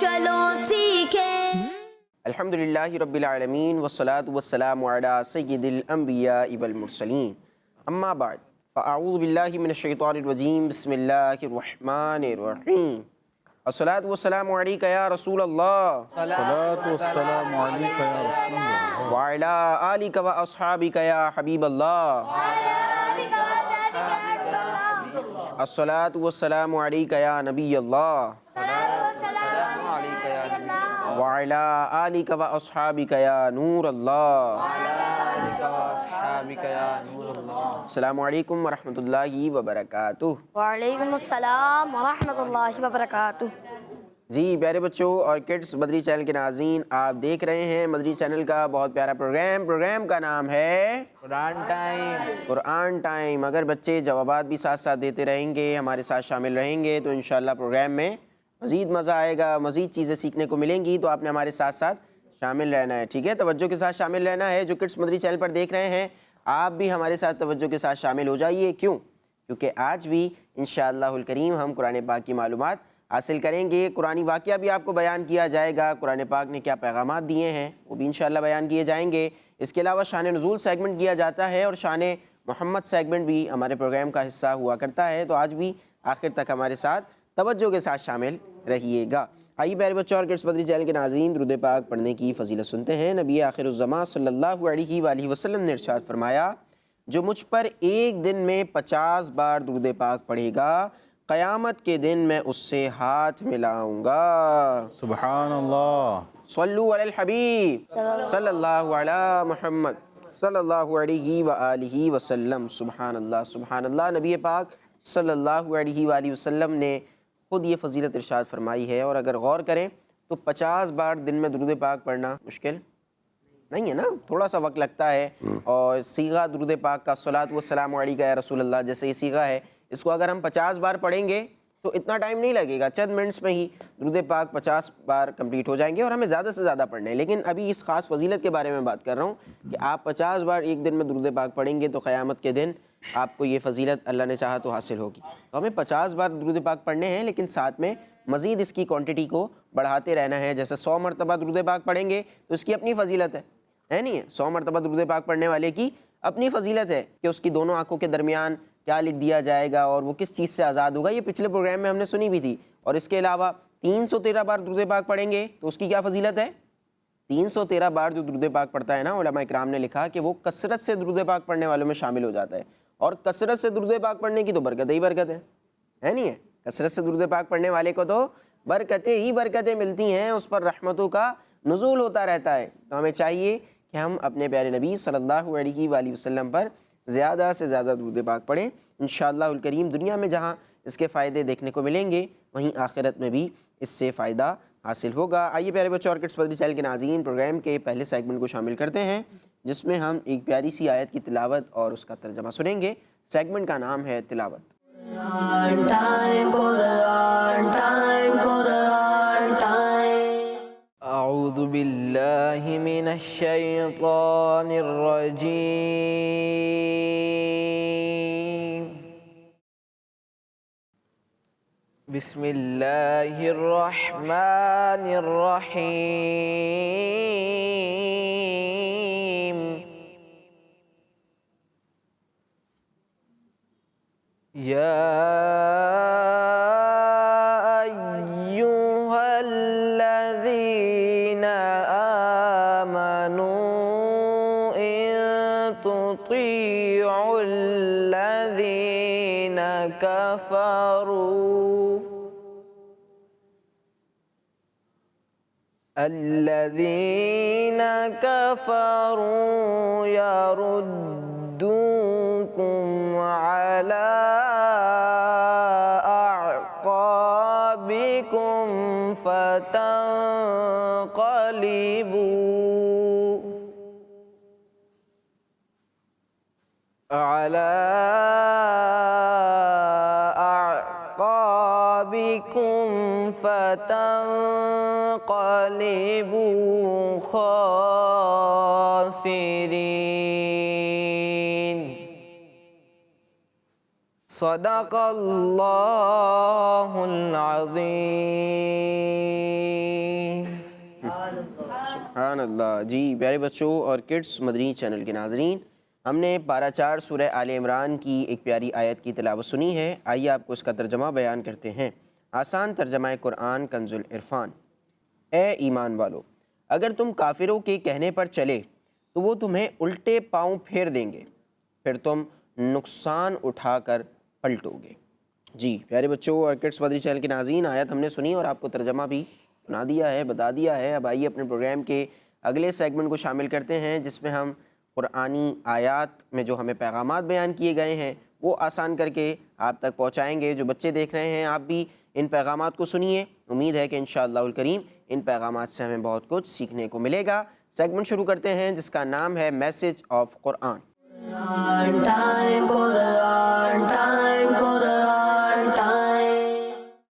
چلو سیکھیں۔ الحمدللہ رب العالمین والصلاة والسلام علی سید الانبیاء والمرسلین، اما بعد فاعوذ باللہ من الشیطان الرجیم، بسم اللہ الرحمن الرحیم۔ الصلاة والسلام علیکہ یا رسول اللہ، الصلاة والسلام علیکہ یا رسول اللہ، وعلی آلکہ و اصحابکہ یا حبیب اللہ، الصلاة والسلام علیکہ یا نبی اللہ، وعلی آلکہ و اصحابکہ یا نور اللہ۔ السلام علیکم ورحمۃ اللہ وبرکاتہ۔ وعلیکم السلام ورحمۃ اللہ وبرکاتہ۔ جی پیارے بچوں اور کڈس مدری چینل کے ناظرین، آپ دیکھ رہے ہیں مدری چینل کا بہت پیارا پروگرام کا نام ہے قرآن ٹائم۔ اگر بچے جوابات بھی ساتھ ساتھ دیتے رہیں گے، ہمارے ساتھ شامل رہیں گے، تو انشاءاللہ پروگرام میں مزید مزہ آئے گا، مزید چیزیں سیکھنے کو ملیں گی۔ تو آپ نے ہمارے ساتھ ساتھ شامل رہنا ہے، ٹھیک ہے؟ توجہ کے ساتھ شامل رہنا ہے۔ جو کڈس مدری چینل پر دیکھ رہے ہیں، آپ بھی ہمارے ساتھ توجہ کے ساتھ شامل ہو جائیے۔ کیوں؟ کیونکہ آج بھی انشاءاللہ الکریم ہم قرآن پاک کی معلومات حاصل کریں گے، قرآنی واقعہ بھی آپ کو بیان کیا جائے گا، قرآن پاک نے کیا پیغامات دیے ہیں وہ بھی انشاءاللہ بیان کیے جائیں گے۔ اس کے علاوہ شان نزول سیگمنٹ کیا جاتا ہے اور شان محمد سیگمنٹ بھی ہمارے پروگرام کا حصہ ہوا کرتا ہے۔ تو آج بھی آخر تک ہمارے ساتھ توجہ کے ساتھ شامل رہیے گا۔ آئیے پیارے بچوں اور کڈس مدری چینل کے ناظرین، درود پاک پڑھنے کی فضیلت سنتے ہیں۔ نبی آخر الزماں صلی اللہ علیہ وآلہ وسلم نے ارشاد فرمایا، جو مجھ پر ایک دن میں 50 بار درود پاک پڑھے گا، قیامت کے دن میں اس سے ہاتھ ملاؤں گا۔ سبحان اللہ۔ صلو علی الحبیب صلی اللہ علی محمد صلی اللہ علیہ وآلہ وسلم۔ سبحان اللہ سبحان اللہ۔ نبی پاک صلی اللہ علیہ وآلہ وسلم نے خود یہ فضیلت ارشاد فرمائی ہے، اور اگر غور کریں تو 50 بار دن میں درود پاک پڑھنا مشکل نہیں ہے نا، تھوڑا سا وقت لگتا ہے۔ اور صیغہ درود پاک کا الصلاۃ والسلام علیکہ یا رسول اللہ جیسے یہ صیغہ ہے، اس کو اگر ہم 50 بار پڑھیں گے تو اتنا ٹائم نہیں لگے گا، چند منٹس میں ہی درود پاک 50 بار کمپلیٹ ہو جائیں گے، اور ہمیں زیادہ سے زیادہ پڑھنے ہیں۔ لیکن ابھی اس خاص فضیلت کے بارے میں بات کر رہا ہوں کہ آپ 50 بار ایک دن میں درود پاک پڑھیں گے تو قیامت کے دن آپ کو یہ فضیلت اللہ نے چاہا تو حاصل ہوگی۔ تو ہمیں 50 بار درود پاک پڑھنے ہیں، لیکن ساتھ میں مزید اس کی کوانٹٹی کو بڑھاتے رہنا ہے۔ جیسے 100 مرتبہ درود پاک پڑھیں گے تو اس کی اپنی فضیلت ہے نہیں ہے؟ 100 مرتبہ درود پاک پڑھنے والے کی اپنی فضیلت ہے کہ اس کی دونوں آنکھوں کے درمیان کیا لکھ دیا جائے گا اور وہ کس چیز سے آزاد ہوگا۔ یہ پچھلے پروگرام میں ہم نے سنی بھی تھی۔ اور اس کے علاوہ 313 بار درود پاک پڑھیں گے تو اس کی کیا فضیلت ہے؟ 313 بار جو درود پاک پڑھتا ہے نا، علماء اکرام نے لکھا کہ وہ کثرت سے درود پاک پڑھنے والوں میں شامل ہو جاتا ہے، اور کثرت سے درود پاک پڑھنے کی تو برکت ہی برکت ہے نہیں ہے؟ کثرت سے درود پاک پڑھنے والے کو تو برکتیں ہی برکتیں ملتی ہیں، اس پر رحمتوں کا نزول ہوتا رہتا ہے۔ تو ہمیں چاہیے کہ ہم اپنے پیارے نبی صلی اللہ علیہ وآلہ وسلم پر زیادہ سے زیادہ درود پاک پڑھیں۔ انشاءاللہ الکریم دنیا میں جہاں اس کے فائدے دیکھنے کو ملیں گے، وہیں آخرت میں بھی اس سے فائدہ حاصل ہوگا۔ آئیے پیارے بچوں اور کڈس مدری چینل کے ناظرین، پروگرام کے پہلے سیگمنٹ کو شامل کرتے ہیں، جس میں ہم ایک پیاری سی آیت کی تلاوت اور اس کا ترجمہ سنیں گے۔ سیگمنٹ کا نام ہے تلاوت۔ قرآن ٹائم، قرآن ٹائم، قرآن ٹائم۔ اعوذ باللہ من الشیطان الرجیم، بسم اللہ الرحمن الرحیم۔ یا الذین کفروا یردوکم علی اعقابکم فتنقلبوا خاسرین۔ صدق اللہ العظیم۔ سبحان اللہ۔ جی پیارے بچوں اور کڈس مدنی چینل کے ناظرین، ہم نے پارہ 4 سورہ آل عمران کی ایک پیاری آیت کی تلاوت سنی ہے۔ آئیے آپ کو اس کا ترجمہ بیان کرتے ہیں۔ آسان ترجمہ قرآن کنز العرفان۔ اے ایمان والو، اگر تم کافروں کے کہنے پر چلے تو وہ تمہیں الٹے پاؤں پھیر دیں گے، پھر تم نقصان اٹھا کر پلٹو گے۔ جی پیارے بچوں اور کڈس مدنی چینل کے ناظرین، آیت ہم نے سنی اور آپ کو ترجمہ بھی سنا دیا ہے، بتا دیا ہے۔ اب آئیے اپنے پروگرام کے اگلے سیگمنٹ کو شامل کرتے ہیں، جس میں ہم قرآنی آیات میں جو ہمیں پیغامات بیان کیے گئے ہیں وہ آسان کر کے آپ تک پہنچائیں گے۔ جو بچے دیکھ رہے ہیں آپ بھی ان پیغامات کو سنیے، امید ہے کہ انشاءاللہ الکریم ان پیغامات سے ہمیں بہت کچھ سیکھنے کو ملے گا۔ سیگمنٹ شروع کرتے ہیں جس کا نام ہے میسج آف قرآن۔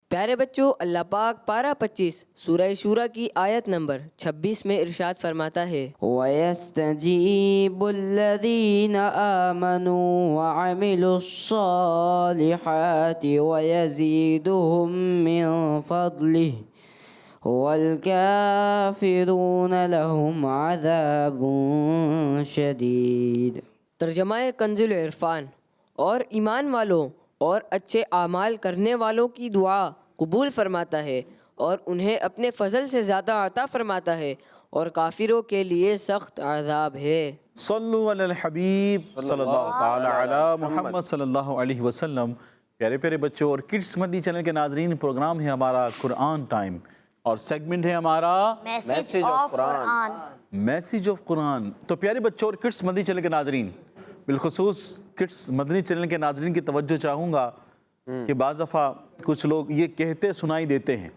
پیارے بچوں، اللہ پاک پارہ 25 سورہ شورى کی آیت نمبر 26 میں ارشاد فرماتا ہے، وَيَسْتَجِيبُ الَّذِينَ آمَنُوا وَعَمِلُوا الصَّالِحَاتِ وَيَزِيدُهُم مِّن فَضْلِهِ وَالْكَافِرُونَ لَهُمْ عَذَابٌ شَدِيدٌ۔ ترجمہ کنز العرفان۔ اور ایمان والوں اور اچھے اعمال کرنے والوں کی دعا قبول فرماتا ہے اور انہیں اپنے فضل سے زیادہ عطا فرماتا ہے، اور کافروں کے لیے سخت عذاب ہے۔ صلو علی الحبیب صلی اللہ تعالی علی محمد صلی اللہ علیہ وسلم۔ پیارے پیارے بچوں اور کڈس مدنی چینل کے ناظرین، پروگرام ہے ہمارا قرآن ٹائم اور سیگمنٹ ہے ہمارا message of Quran. Message of Quran. تو پیارے بچوں اور کڈس مدنی چینل کے ناظرین، بالخصوص کڈس مدنی چینل کے ناظرین کی توجہ چاہوں گا کہ بعض دفعہ کچھ لوگ یہ کہتے سنائی دیتے ہیں،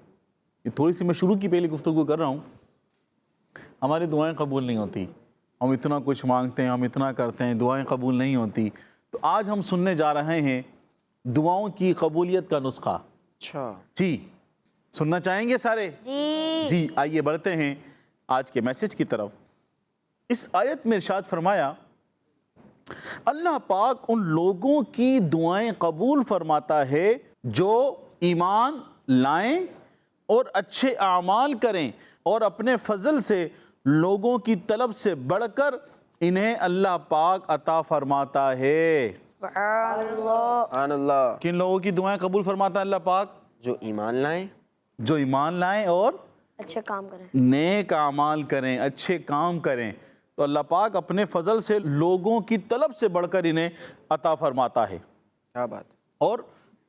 یہ تھوڑی سی میں شروع کی پہلی گفتگو کر رہا ہوں، ہماری دعائیں قبول نہیں ہوتی، ہم اتنا کچھ مانگتے ہیں، ہم اتنا کرتے ہیں، دعائیں قبول نہیں ہوتی۔ تو آج ہم سننے جا رہے ہیں دعاؤں کی قبولیت کا نسخہ۔ اچھا جی سننا چاہیں گے سارے؟ جی آئیے بڑھتے ہیں آج کے میسج کی طرف۔ اس آیت میں ارشاد فرمایا، اللہ پاک ان لوگوں کی دعائیں قبول فرماتا ہے جو ایمان لائیں اور اچھے اعمال کریں اور اپنے فضل سے لوگوں کی طلب سے بڑھ کر انہیں اللہ پاک عطا فرماتا ہے۔ سبحان اللہ۔ کن لوگوں کی دعائیں قبول فرماتا ہے اللہ پاک؟ جو ایمان لائیں، جو ایمان لائیں اور اچھے کام کریں، نیک اعمال کریں، اچھے کام کریں، تو اللہ پاک اپنے فضل سے لوگوں کی طلب سے بڑھ کر انہیں عطا فرماتا ہے۔ کیا بات۔ اور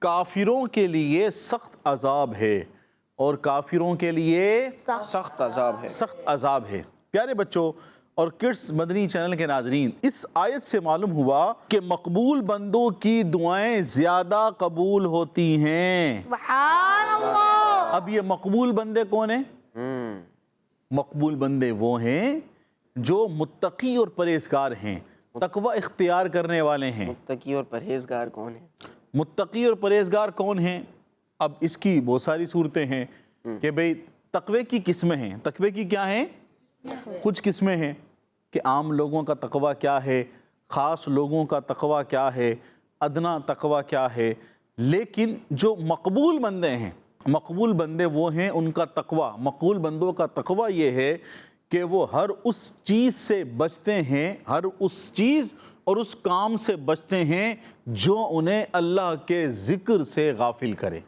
کافروں کے لیے سخت عذاب ہے، اور کافروں کے لیے سخت عذاب ہے۔ سخت عذاب ہے۔ پیارے بچوں اور کڈس مدنی چینل کے ناظرین، اس آیت سے معلوم ہوا کہ مقبول بندوں کی دعائیں زیادہ قبول ہوتی ہیں۔ سبحان اللہ۔ اب یہ مقبول بندے کون ہیں؟ مقبول بندے وہ ہیں جو متقی اور پرہیزگار ہیں، تقوی اختیار کرنے والے ہیں۔ متقی اور پرہیزگار کون ہیں؟ متقی اور پرہیزگار کون ہیں؟ اب اس کی بہت ساری صورتیں ہیں کہ بھئی تقوی کی قسمیں ہیں۔ تقوی کی کیا ہیں؟ کچھ قسمیں ہیں کہ عام لوگوں کا تقوی کیا ہے، خاص لوگوں کا تقوی کیا ہے، ادنا تقوی کیا ہے۔ لیکن جو مقبول بندے ہیں، مقبول بندے وہ ہیں ان کا تقوی، مقبول بندوں کا تقوی یہ ہے کہ وہ ہر اس چیز سے بچتے ہیں، ہر اس چیز اور اس کام سے بچتے ہیں جو انہیں اللہ کے ذکر سے غافل کرے،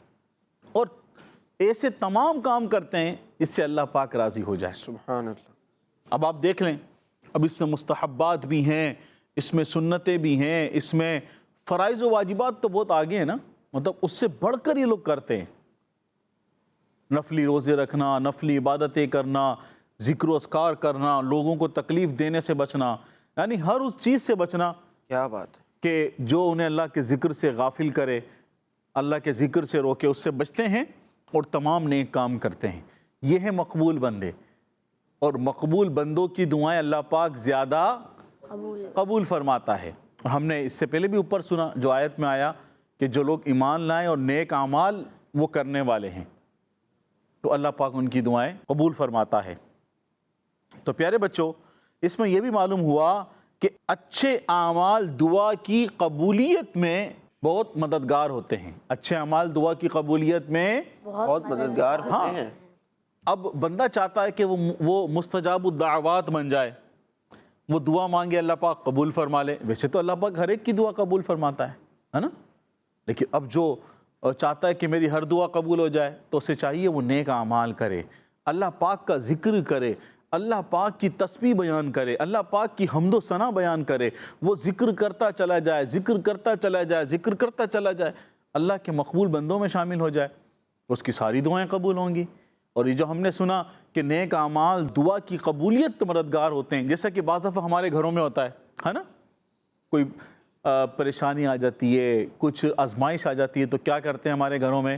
اور ایسے تمام کام کرتے ہیں اس سے اللہ پاک راضی ہو جائے۔ سبحان اللہ۔ اب آپ دیکھ لیں، اب اس میں مستحبات بھی ہیں، اس میں سنتیں بھی ہیں، اس میں فرائض و واجبات تو بہت آگے ہیں نا، مطلب اس سے بڑھ کر یہ لوگ کرتے ہیں۔ نفلی روزے رکھنا، نفلی عبادتیں کرنا، ذکر و اذکار کرنا، لوگوں کو تکلیف دینے سے بچنا، یعنی ہر اس چیز سے بچنا کیا بات ہے کہ جو انہیں اللہ کے ذکر سے غافل کرے، اللہ کے ذکر سے روکے، اس سے بچتے ہیں اور تمام نیک کام کرتے ہیں۔ یہ ہے مقبول بندے، اور مقبول بندوں کی دعائیں اللہ پاک زیادہ قبول فرماتا ہے۔ اور ہم نے اس سے پہلے بھی اوپر سنا جو آیت میں آیا کہ جو لوگ ایمان لائیں اور نیک اعمال وہ کرنے والے ہیں تو اللہ پاک ان کی دعائیں قبول فرماتا ہے۔ تو پیارے بچوں، اس میں یہ بھی معلوم ہوا کہ اچھے اعمال دعا کی قبولیت میں بہت مددگار ہوتے ہیں. اچھے اعمال دعا کی قبولیت میں بہت مددگار ہوتے ہیں. اب بندہ چاہتا ہے کہ وہ مستجاب الدعوات بن جائے, وہ دعا مانگے اللہ پاک قبول فرما لے. ویسے تو اللہ پاک ہر ایک کی دعا قبول فرماتا ہے نا, لیکن اب جو چاہتا ہے کہ میری ہر دعا قبول ہو جائے تو اسے چاہیے وہ نیک اعمال کرے, اللہ پاک کا ذکر کرے, اللہ پاک کی تسبیح بیان کرے, اللہ پاک کی حمد و ثنا بیان کرے. وہ ذکر کرتا چلا جائے, ذکر کرتا چلا جائے, ذکر کرتا چلا جائے, اللہ کے مقبول بندوں میں شامل ہو جائے, اس کی ساری دعائیں قبول ہوں گی. اور یہ جو ہم نے سنا کہ نیک اعمال دعا کی قبولیت کے مددگار ہوتے ہیں, جیسا کہ بعض دفعہ ہمارے گھروں میں ہوتا ہے نا, کوئی پریشانی آ جاتی ہے, کچھ آزمائش آ جاتی ہے, تو کیا کرتے ہیں ہمارے گھروں میں,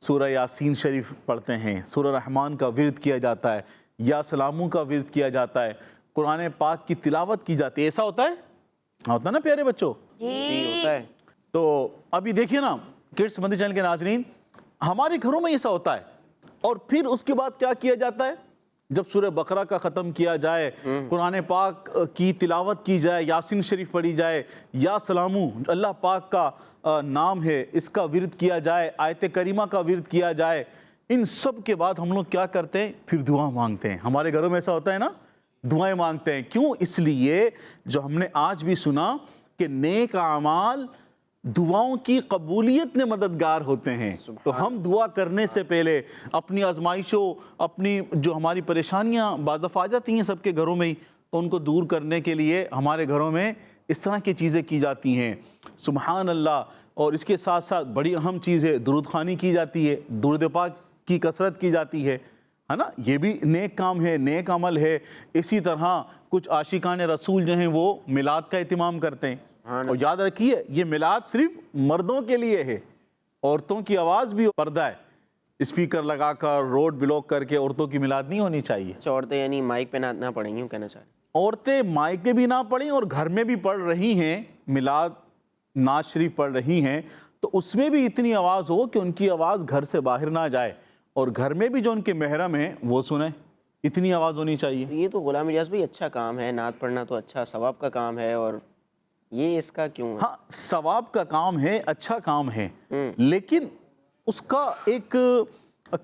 سورہ یاسین شریف پڑھتے ہیں, سورہ رحمان کا ورد کیا جاتا ہے, یا سلاموں کا ورد کیا جاتا ہے, قرآن پاک کی تلاوت کی جاتی ہے. ایسا ہوتا ہے نا پیارے بچوں؟ جی ہوتا ہے. تو ابھی دیکھیے نا کڈس مدنی چینل کے ناظرین, ہمارے گھروں میں ایسا ہوتا ہے. اور پھر اس کے بعد کیا کیا جاتا ہے, جب سورہ بقرہ کا ختم کیا جائے, قرآن پاک کی تلاوت کی جائے, یاسین شریف پڑھی جائے, یا سلاموں اللہ پاک کا نام ہے اس کا ورد کیا جائے, آیت کریمہ کا ورد کیا جائے, ان سب کے بعد ہم لوگ کیا کرتے ہیں, پھر دعا مانگتے ہیں. ہمارے گھروں میں ایسا ہوتا ہے نا, دعائیں مانگتے ہیں. کیوں؟ اس لیے جو ہم نے آج بھی سنا کہ نیک اعمال دعاؤں کی قبولیت میں مددگار ہوتے ہیں. تو ہم دعا کرنے سے پہلے اپنی آزمائشوں, اپنی جو ہماری پریشانیاں بعض دفعہ آ جاتی ہیں سب کے گھروں میں ہی, تو ان کو دور کرنے کے لیے ہمارے گھروں میں اس طرح کی چیزیں کی جاتی ہیں. سبحان اللہ. اور اس کے ساتھ ساتھ بڑی اہم چیز ہے, درود خوانی کی جاتی ہے, درود پاک کی کثرت کی جاتی ہے نا. یہ بھی نیک کام ہے, نیک عمل ہے. اسی طرح کچھ عاشقان رسول جو ہیں وہ میلاد کا اہتمام کرتے ہیں. اور یاد رکھیے یہ میلاد صرف مردوں کے لیے ہے, عورتوں کی آواز بھی پردہ ہے. اسپیکر لگا کر روڈ بلاک کر کے عورتوں کی میلاد نہیں ہونی چاہیے. اچھا, عورتیں یعنی مائک پہ نہ پڑھیں, یوں کہنا چاہ رہے ہیں؟ عورتیں مائک پہ بھی نہ پڑھیں اور گھر میں بھی پڑھ رہی ہیں, میلاد نعت شریف پڑھ رہی ہیں, تو اس میں بھی اتنی آواز ہو کہ ان کی آواز گھر سے باہر نہ جائے, اور گھر میں بھی جو ان کے محرم ہیں وہ سنیں. اتنی آواز ہونی چاہیے. یہ تو غلام اجاز بھائی اچھا کام ہے, نعت پڑھنا تو اچھا ثواب کا کام ہے, اور یہ اس کا کیوں ہے؟ ہاں ثواب کا کام ہے, اچھا کام ہے, لیکن اس کا ایک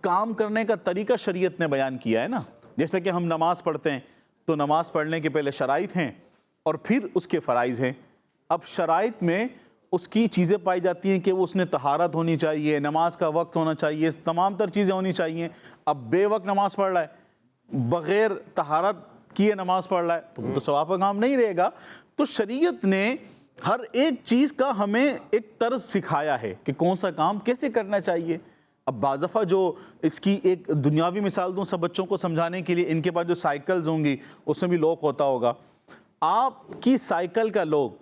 کام کرنے کا طریقہ شریعت نے بیان کیا ہے نا. جیسے کہ ہم نماز پڑھتے ہیں تو نماز پڑھنے کے پہلے شرائط ہیں اور پھر اس کے فرائض ہیں. اب شرائط میں اس کی چیزیں پائی جاتی ہیں کہ وہ اس نے طہارت ہونی چاہیے, نماز کا وقت ہونا چاہیے, تمام تر چیزیں ہونی چاہیے. اب بے وقت نماز پڑھ رہا ہے, بغیر طہارت کیے نماز پڑھ رہا ہے, تو وہ تو ثواب کا کام نہیں رہے گا. تو شریعت نے ہر ایک چیز کا ہمیں ایک طرز سکھایا ہے کہ کون سا کام کیسے کرنا چاہیے. اب بعض دفعہ جو اس کی ایک دنیاوی مثال دوں سب بچوں کو سمجھانے کے لیے, ان کے پاس جو سائیکلز ہوں گی اس میں بھی لوک ہوتا ہوگا. آپ کی سائیکل کا لوک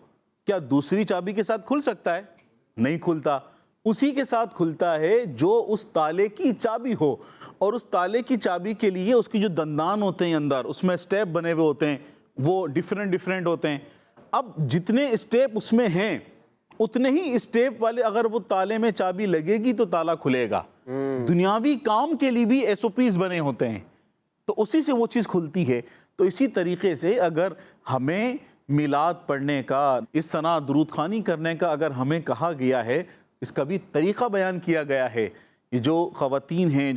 کیا دوسری چابی کے ساتھ کھل سکتا ہے؟ نہیں کھلتا. اسی کے ساتھ کھلتا ہے جو اس تالے کی چابی ہو, اور اس تالے کی چابی کے لیے اس کی جو دندان ہوتے ہیں اندر, اس میں اسٹیپ بنے ہوئے ہوتے ہیں, وہ ڈیفرنٹ ہوتے ہیں. اب جتنے اسٹیپ اس میں ہیں اتنے ہی اسٹیپ والے اگر وہ تالے میں چابی لگے گی تو تالا کھلے گا. دنیاوی کام کے لیے بھی SOPs بنے ہوتے ہیں, تو اسی سے وہ چیز کھلتی ہے. تو اسی طریقے سے اگر ہمیں میلاد پڑھنے کا, اس طرح درود خوانی کرنے کا اگر ہمیں کہا گیا ہے, اس کا بھی طریقہ بیان کیا گیا ہے. یہ جو خواتین ہیں,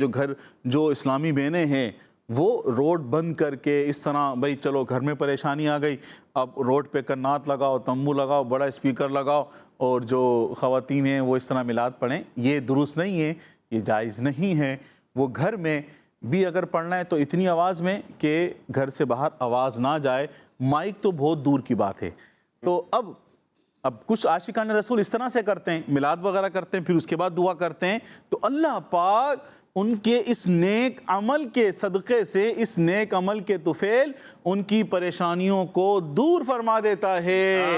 جو اسلامی بہنیں ہیں, وہ روڈ بند کر کے اس طرح, بھائی چلو گھر میں پریشانی آ گئی, اب روڈ پہ کنات لگاؤ, تمبو لگاؤ, بڑا اسپیکر لگاؤ, اور جو خواتین ہیں وہ اس طرح میلاد پڑھیں. یہ درست نہیں ہے, یہ جائز نہیں ہے. وہ گھر میں بھی اگر پڑھنا ہے تو اتنی آواز میں کہ گھر سے باہر آواز نہ جائے. مائک تو بہت دور کی بات ہے. تو اب کچھ عاشقان رسول اس طرح سے کرتے ہیں, میلاد وغیرہ کرتے ہیں, پھر اس کے بعد دعا کرتے ہیں, تو اللہ پاک ان کے اس نیک عمل کے صدقے سے, اس نیک عمل کے طفیل ان کی پریشانیوں کو دور فرما دیتا ہے.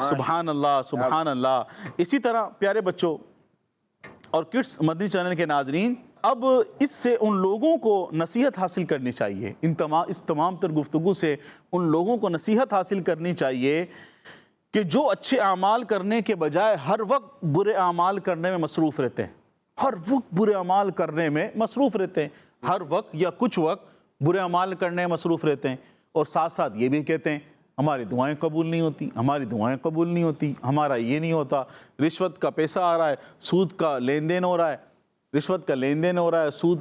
سبحان اللہ, سبحان اللہ. اسی طرح پیارے بچوں اور کڈس مدنی چینل کے ناظرین, اب اس سے ان لوگوں کو نصیحت حاصل کرنی چاہیے, اس تمام تر گفتگو سے ان لوگوں کو نصیحت حاصل کرنی چاہیے کہ جو اچھے اعمال کرنے کے بجائے ہر وقت برے اعمال کرنے میں مصروف رہتے ہیں. ہر وقت برے اعمال کرنے میں مصروف رہتے ہیں, ہر وقت یا کچھ وقت برے اعمال کرنے میں مصروف رہتے ہیں, اور ساتھ ساتھ یہ بھی کہتے ہیں ہماری دعائیں قبول نہیں ہوتی، ہماری دعائیں قبول نہیں ہوتی، ہمارا یہ نہیں ہوتا، رشوت کا پیسہ آ رہا ہے، سود کا لین دین ہو رہا ہے، رشوت کا لین دین ہو رہا ہے، سود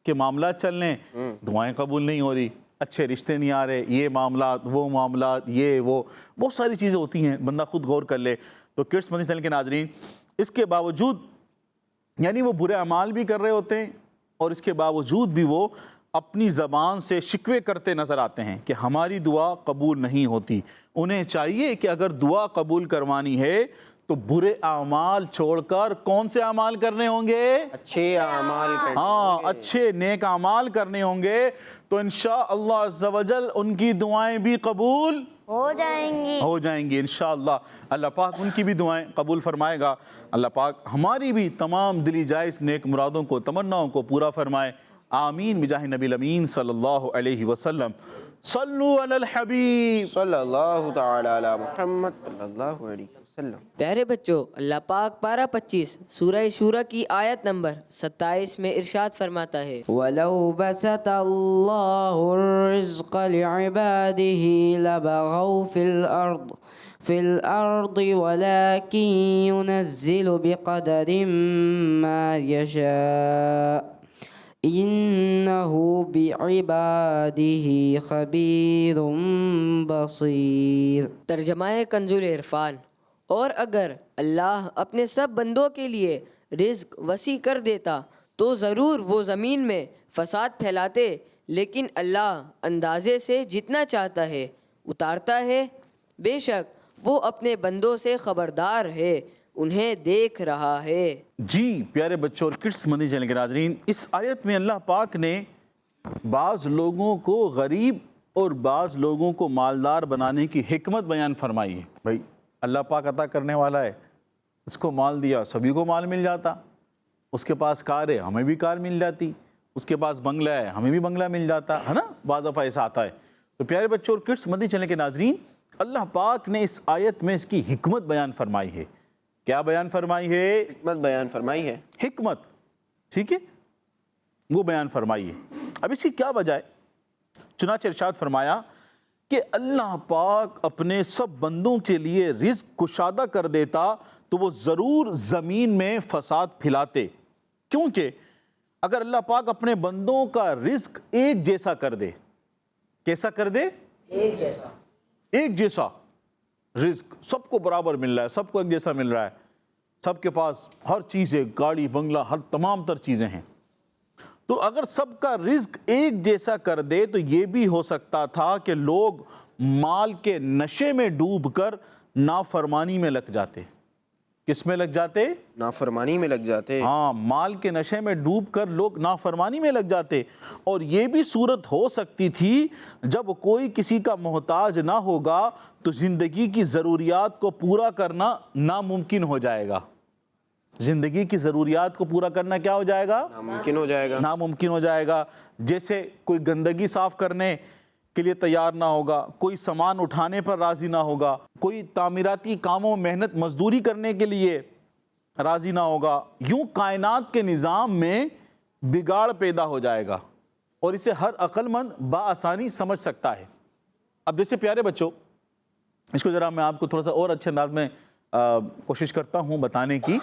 کے معاملات چل رہے ہیں، دعائیں قبول نہیں ہو رہی، اچھے رشتے نہیں آ رہے، یہ معاملات وہ معاملات، یہ وہ بہت ساری چیزیں ہوتی ہیں، بندہ خود غور کر لے۔ تو کڈس مدنی چینل کے ناظرین، اس کے باوجود یعنی وہ برے اعمال بھی کر رہے ہوتے ہیں اور اس کے باوجود بھی وہ اپنی زبان سے شکوے کرتے نظر آتے ہیں کہ ہماری دعا قبول نہیں ہوتی۔ انہیں چاہیے کہ اگر دعا قبول کروانی ہے تو برے اعمال چھوڑ کر کون سے اعمال کرنے ہوں گے؟ اچھے اعمال کرنے ہاں، اچھے نیک اعمال کرنے ہوں گے، تو انشاءاللہ عز و جل ان کی دعائیں بھی قبول ہو جائیں گی انشاءاللہ۔ اللہ پاک ان کی بھی دعائیں قبول فرمائے گا، اللہ پاک ہماری بھی تمام دلی جائز نیک مرادوں کو، تمناؤں کو پورا فرمائے، آمین بجاہ نبی الامین صلی اللہ علیہ وسلم۔ صلو علی الحبیب۔ صلی اللہ تعالی علی محمد صلی اللہ علیہ وسلم۔ پیارے بچوں، اللہ پاک پارہ 25 سورہ شورى کی آیت نمبر 27 میں ارشاد فرماتا ہے، ولو بسط الله الرزق لعباده لبغوا في الأرض ولكن ينزل بقدر ما يشاء إنه بعباده خبير بصير۔ ترجمہ کنز العرفان۔ اور اگر اللہ اپنے سب بندوں کے لیے رزق وسیع کر دیتا تو ضرور وہ زمین میں فساد پھیلاتے، لیکن اللہ اندازے سے جتنا چاہتا ہے اتارتا ہے، بے شک وہ اپنے بندوں سے خبردار ہے، انہیں دیکھ رہا ہے۔ جی پیارے بچوں اور کڈس مدنی چینل کے ناظرین، اس آیت میں اللہ پاک نے بعض لوگوں کو غریب اور بعض لوگوں کو مالدار بنانے کی حکمت بیان فرمائی ہے۔ بھائی اللہ پاک عطا کرنے والا ہے، اس کو مال دیا سبھی کو مال مل جاتا، اس کے پاس کار ہے ہمیں بھی کار مل جاتی، اس کے پاس بنگلہ ہے ہمیں بھی بنگلہ مل جاتا ہے نا، بعض دفعہ ایسا آتا ہے۔ تو پیارے بچوں اور کڈس مدنی چینل کے ناظرین، اللہ پاک نے اس آیت میں اس کی حکمت بیان فرمائی ہے۔ کیا بیان فرمائی ہے؟ حکمت بیان فرمائی ہے۔ حکمت، ٹھیک ہے، وہ بیان فرمائی ہے۔ اب اس کی کیا وجہ ہے؟ چنانچہ ارشاد فرمایا کہ اللہ پاک اپنے سب بندوں کے لیے رزق کشادہ کر دیتا تو وہ ضرور زمین میں فساد پھیلاتے، کیونکہ اگر اللہ پاک اپنے بندوں کا رزق ایک جیسا کر دے، کیسا کر دے؟ ایک جیسا رزق، سب کو برابر مل رہا ہے، سب کو ایک جیسا مل رہا ہے، سب کے پاس ہر چیز ہے، گاڑی بنگلہ ہر تمام تر چیزیں ہیں، تو اگر سب کا رزق ایک جیسا کر دے تو یہ بھی ہو سکتا تھا کہ لوگ مال کے نشے میں ڈوب کر نافرمانی میں لگ جاتے۔ کس میں لگ جاتے؟ نافرمانی میں لگ جاتے۔ ہاں، مال کے نشے میں ڈوب کر لوگ نافرمانی میں لگ جاتے، اور یہ بھی صورت ہو سکتی تھی جب کوئی کسی کا محتاج نہ ہوگا تو زندگی کی ضروریات کو پورا کرنا ناممکن ہو جائے گا۔ زندگی کی ضروریات کو پورا کرنا کیا ہو جائے گا؟ ناممکن ہو جائے گا۔ ناممکن ہو جائے گا۔ جیسے کوئی گندگی صاف کرنے کے لیے تیار نہ ہوگا، کوئی سامان اٹھانے پر راضی نہ ہوگا، کوئی تعمیراتی کاموں محنت مزدوری کرنے کے لیے راضی نہ ہوگا، یوں کائنات کے نظام میں بگاڑ پیدا ہو جائے گا، اور اسے ہر عقل مند بآسانی سمجھ سکتا ہے۔ اب جیسے پیارے بچوں، اس کو ذرا میں آپ کو تھوڑا سا اور اچھے انداز میں کوشش کرتا ہوں بتانے کی،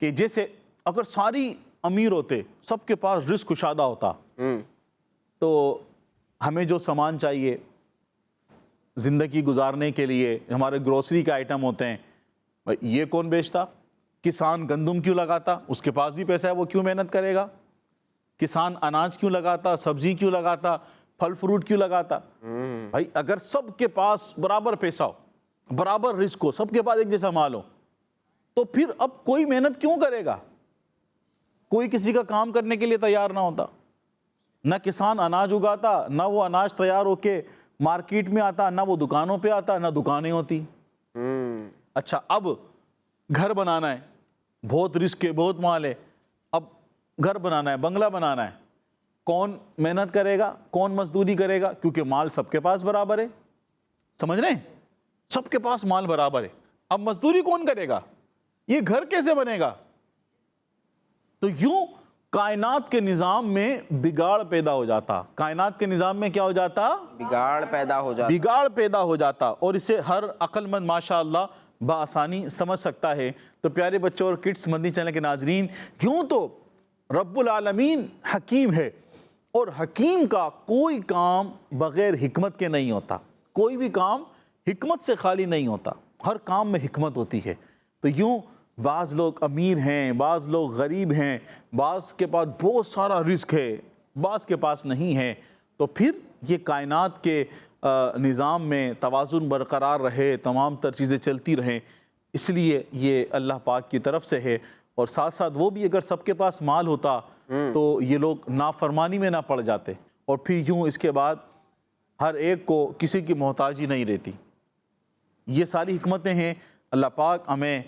کہ جیسے اگر ساری امیر ہوتے، سب کے پاس رزق کشادہ ہوتا، تو ہمیں جو سامان چاہیے زندگی گزارنے کے لیے، ہمارے گروسری کے آئٹم ہوتے ہیں، یہ کون بیچتا؟ کسان گندم کیوں لگاتا؟ اس کے پاس بھی پیسہ ہے، وہ کیوں محنت کرے گا؟ کسان اناج کیوں لگاتا؟ سبزی کیوں لگاتا؟ پھل فروٹ کیوں لگاتا؟ بھائی اگر سب کے پاس برابر پیسہ ہو، برابر رزق ہو، سب کے پاس ایک جیسا مال ہو، تو پھر اب کوئی محنت کیوں کرے گا؟ کوئی کسی کا کام کرنے کے لیے تیار نہ ہوتا، نہ کسان اناج اگاتا، نہ وہ اناج تیار ہو کے مارکیٹ میں آتا، نہ وہ دکانوں پہ آتا، نہ دکانیں ہوتی۔ اچھا، اب گھر بنانا ہے، بہت رزق ہے، بہت مال ہے، اب گھر بنانا ہے، بنگلہ بنانا ہے، کون محنت کرے گا؟ کون مزدوری کرے گا؟ کیونکہ مال سب کے پاس برابر ہے، سمجھ رہے ہیں؟ سب کے پاس مال برابر ہے، اب مزدوری کون کرے گا؟ یہ گھر کیسے بنے گا؟ تو یوں کائنات کے نظام میں بگاڑ پیدا ہو جاتا. کائنات کے نظام میں کیا ہو جاتا؟ بگاڑ پیدا ہو جاتا. بگاڑ پیدا ہو جاتا. اور اسے ہر عقل مند ماشاءاللہ بآسانی سمجھ سکتا ہے. تو پیارے بچوں اور کڈس مدنی چینل کے ناظرین، یوں تو رب العالمین حکیم ہے، اور حکیم کا کوئی کام بغیر حکمت کے نہیں ہوتا. کوئی بھی کام حکمت سے خالی نہیں ہوتا، ہر کام میں حکمت ہوتی ہے. تو یوں بعض لوگ امیر ہیں، بعض لوگ غریب ہیں، بعض کے پاس بہت سارا رزق ہے، بعض کے پاس نہیں ہے. تو پھر یہ کائنات کے نظام میں توازن برقرار رہے، تمام تر چیزیں چلتی رہیں، اس لیے یہ اللہ پاک کی طرف سے ہے. اور ساتھ ساتھ وہ بھی اگر سب کے پاس مال ہوتا تو یہ لوگ نافرمانی میں نہ پڑ جاتے. اور پھر یوں اس کے بعد ہر ایک کو کسی کی محتاجی نہیں رہتی. یہ ساری حکمتیں ہیں. اللہ پاک ہمیں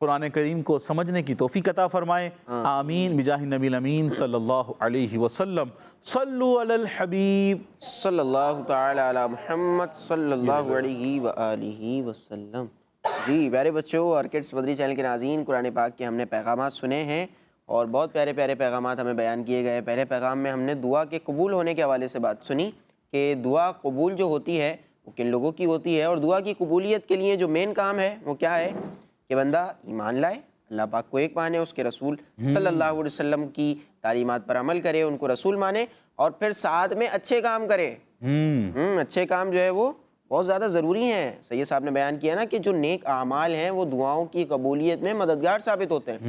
قرآن کریم کو سمجھنے کی توفیق عطا فرمائے. آمین بجاہ النبی الامین صلی اللہ علیہ وسلم. صلو علی الحبیب صلی اللہ تعالی علی محمد صلی اللہ علیہ وآلہ وسلم. جی پیارے بچوں اور کڈس مدنی چینل کے ناظرین، قرآن پاک کے ہم نے پیغامات سنے ہیں اور بہت پیارے پیارے پیغامات ہمیں بیان کیے گئے. پہلے پیغام میں ہم نے دعا کے قبول ہونے کے حوالے سے بات سنی کہ دعا قبول جو ہوتی ہے وہ کن لوگوں کی ہوتی ہے، اور دعا کی قبولیت کے لیے جو مین کام ہے وہ کیا ہے کہ بندہ ایمان لائے، اللہ پاک کو ایک مانے، اس کے رسول صلی اللہ علیہ وسلم کی تعلیمات پر عمل کرے، ان کو رسول مانے، اور پھر ساتھ میں اچھے کام کرے. اچھے کام جو ہے وہ بہت زیادہ ضروری ہیں. سید صاحب نے بیان کیا نا کہ جو نیک اعمال ہیں وہ دعاؤں کی قبولیت میں مددگار ثابت ہوتے ہیں.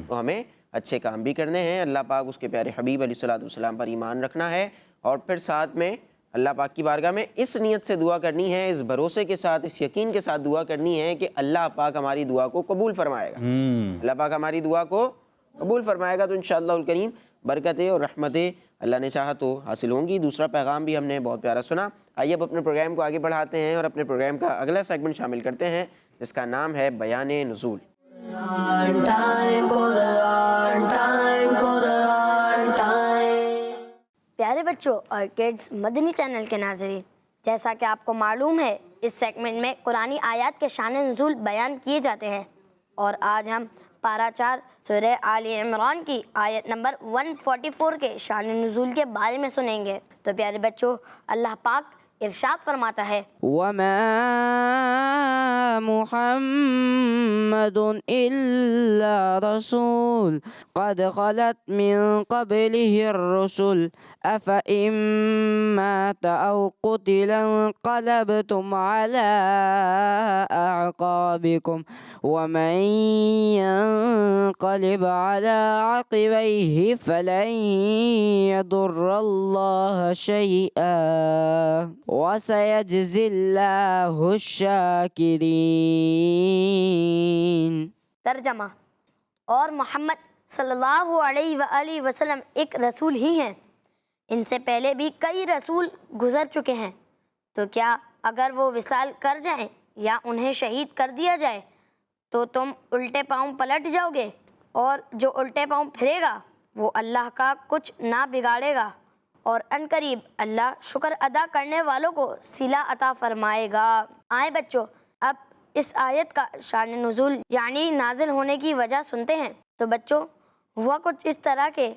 تو ہمیں اچھے کام بھی کرنے ہیں، اللہ پاک اس کے پیارے حبیب علیہ الصلوۃ والسلام پر ایمان رکھنا ہے، اور پھر ساتھ میں اللہ پاک کی بارگاہ میں اس نیت سے دعا کرنی ہے، اس بھروسے کے ساتھ، اس یقین کے ساتھ دعا کرنی ہے کہ اللہ پاک ہماری دعا کو قبول فرمائے گا. اللہ پاک ہماری دعا کو قبول فرمائے گا. تو انشاءاللہ الکریم برکتیں اور رحمتیں اللہ نے چاہا تو حاصل ہوں گی. دوسرا پیغام بھی ہم نے بہت پیارا سنا. آئیے اب اپنے پروگرام کو آگے بڑھاتے ہیں اور اپنے پروگرام کا اگلا سیگمنٹ شامل کرتے ہیں جس کا نام ہے بیان نزول. پیارے بچوں اور کڈس مدنی چینل کے ناظرین، جیسا کہ آپ کو معلوم ہے اس سیگمنٹ میں قرآنی آیات کے شان نزول بیان کیے جاتے ہیں، اور آج ہم پارہ 4 سورہ آل عمران کی آیت نمبر 144 کے شان نزول کے بارے میں سنیں گے. تو پیارے بچوں، اللہ پاک ارشاد فرماتا ہے وما محمد إلا رسول قد خلت من قبله الرسل أفإن مات أو قتل انقلبتم على أعقابكم ومن ينقلب على عقبيه فلن يضر الله شيئا وَسَيَجْزِي اللَّهُ الشَّاكِرِينَ. ترجمہ، اور محمد صلی اللہ علیہ وآلہ وسلم ایک رسول ہی ہیں، ان سے پہلے بھی کئی رسول گزر چکے ہیں، تو کیا اگر وہ وصال کر جائیں یا انہیں شہید کر دیا جائے تو تم الٹے پاؤں پلٹ جاؤ گے، اور جو الٹے پاؤں پھرے گا وہ اللہ کا کچھ نہ بگاڑے گا، اور عنقریب اللہ شکر ادا کرنے والوں کو صلہ عطا فرمائے گا. آئیں بچوں اب اس آیت کا شان نزول یعنی نازل ہونے کی وجہ سنتے ہیں. تو بچوں ہوا کچھ اس طرح کہ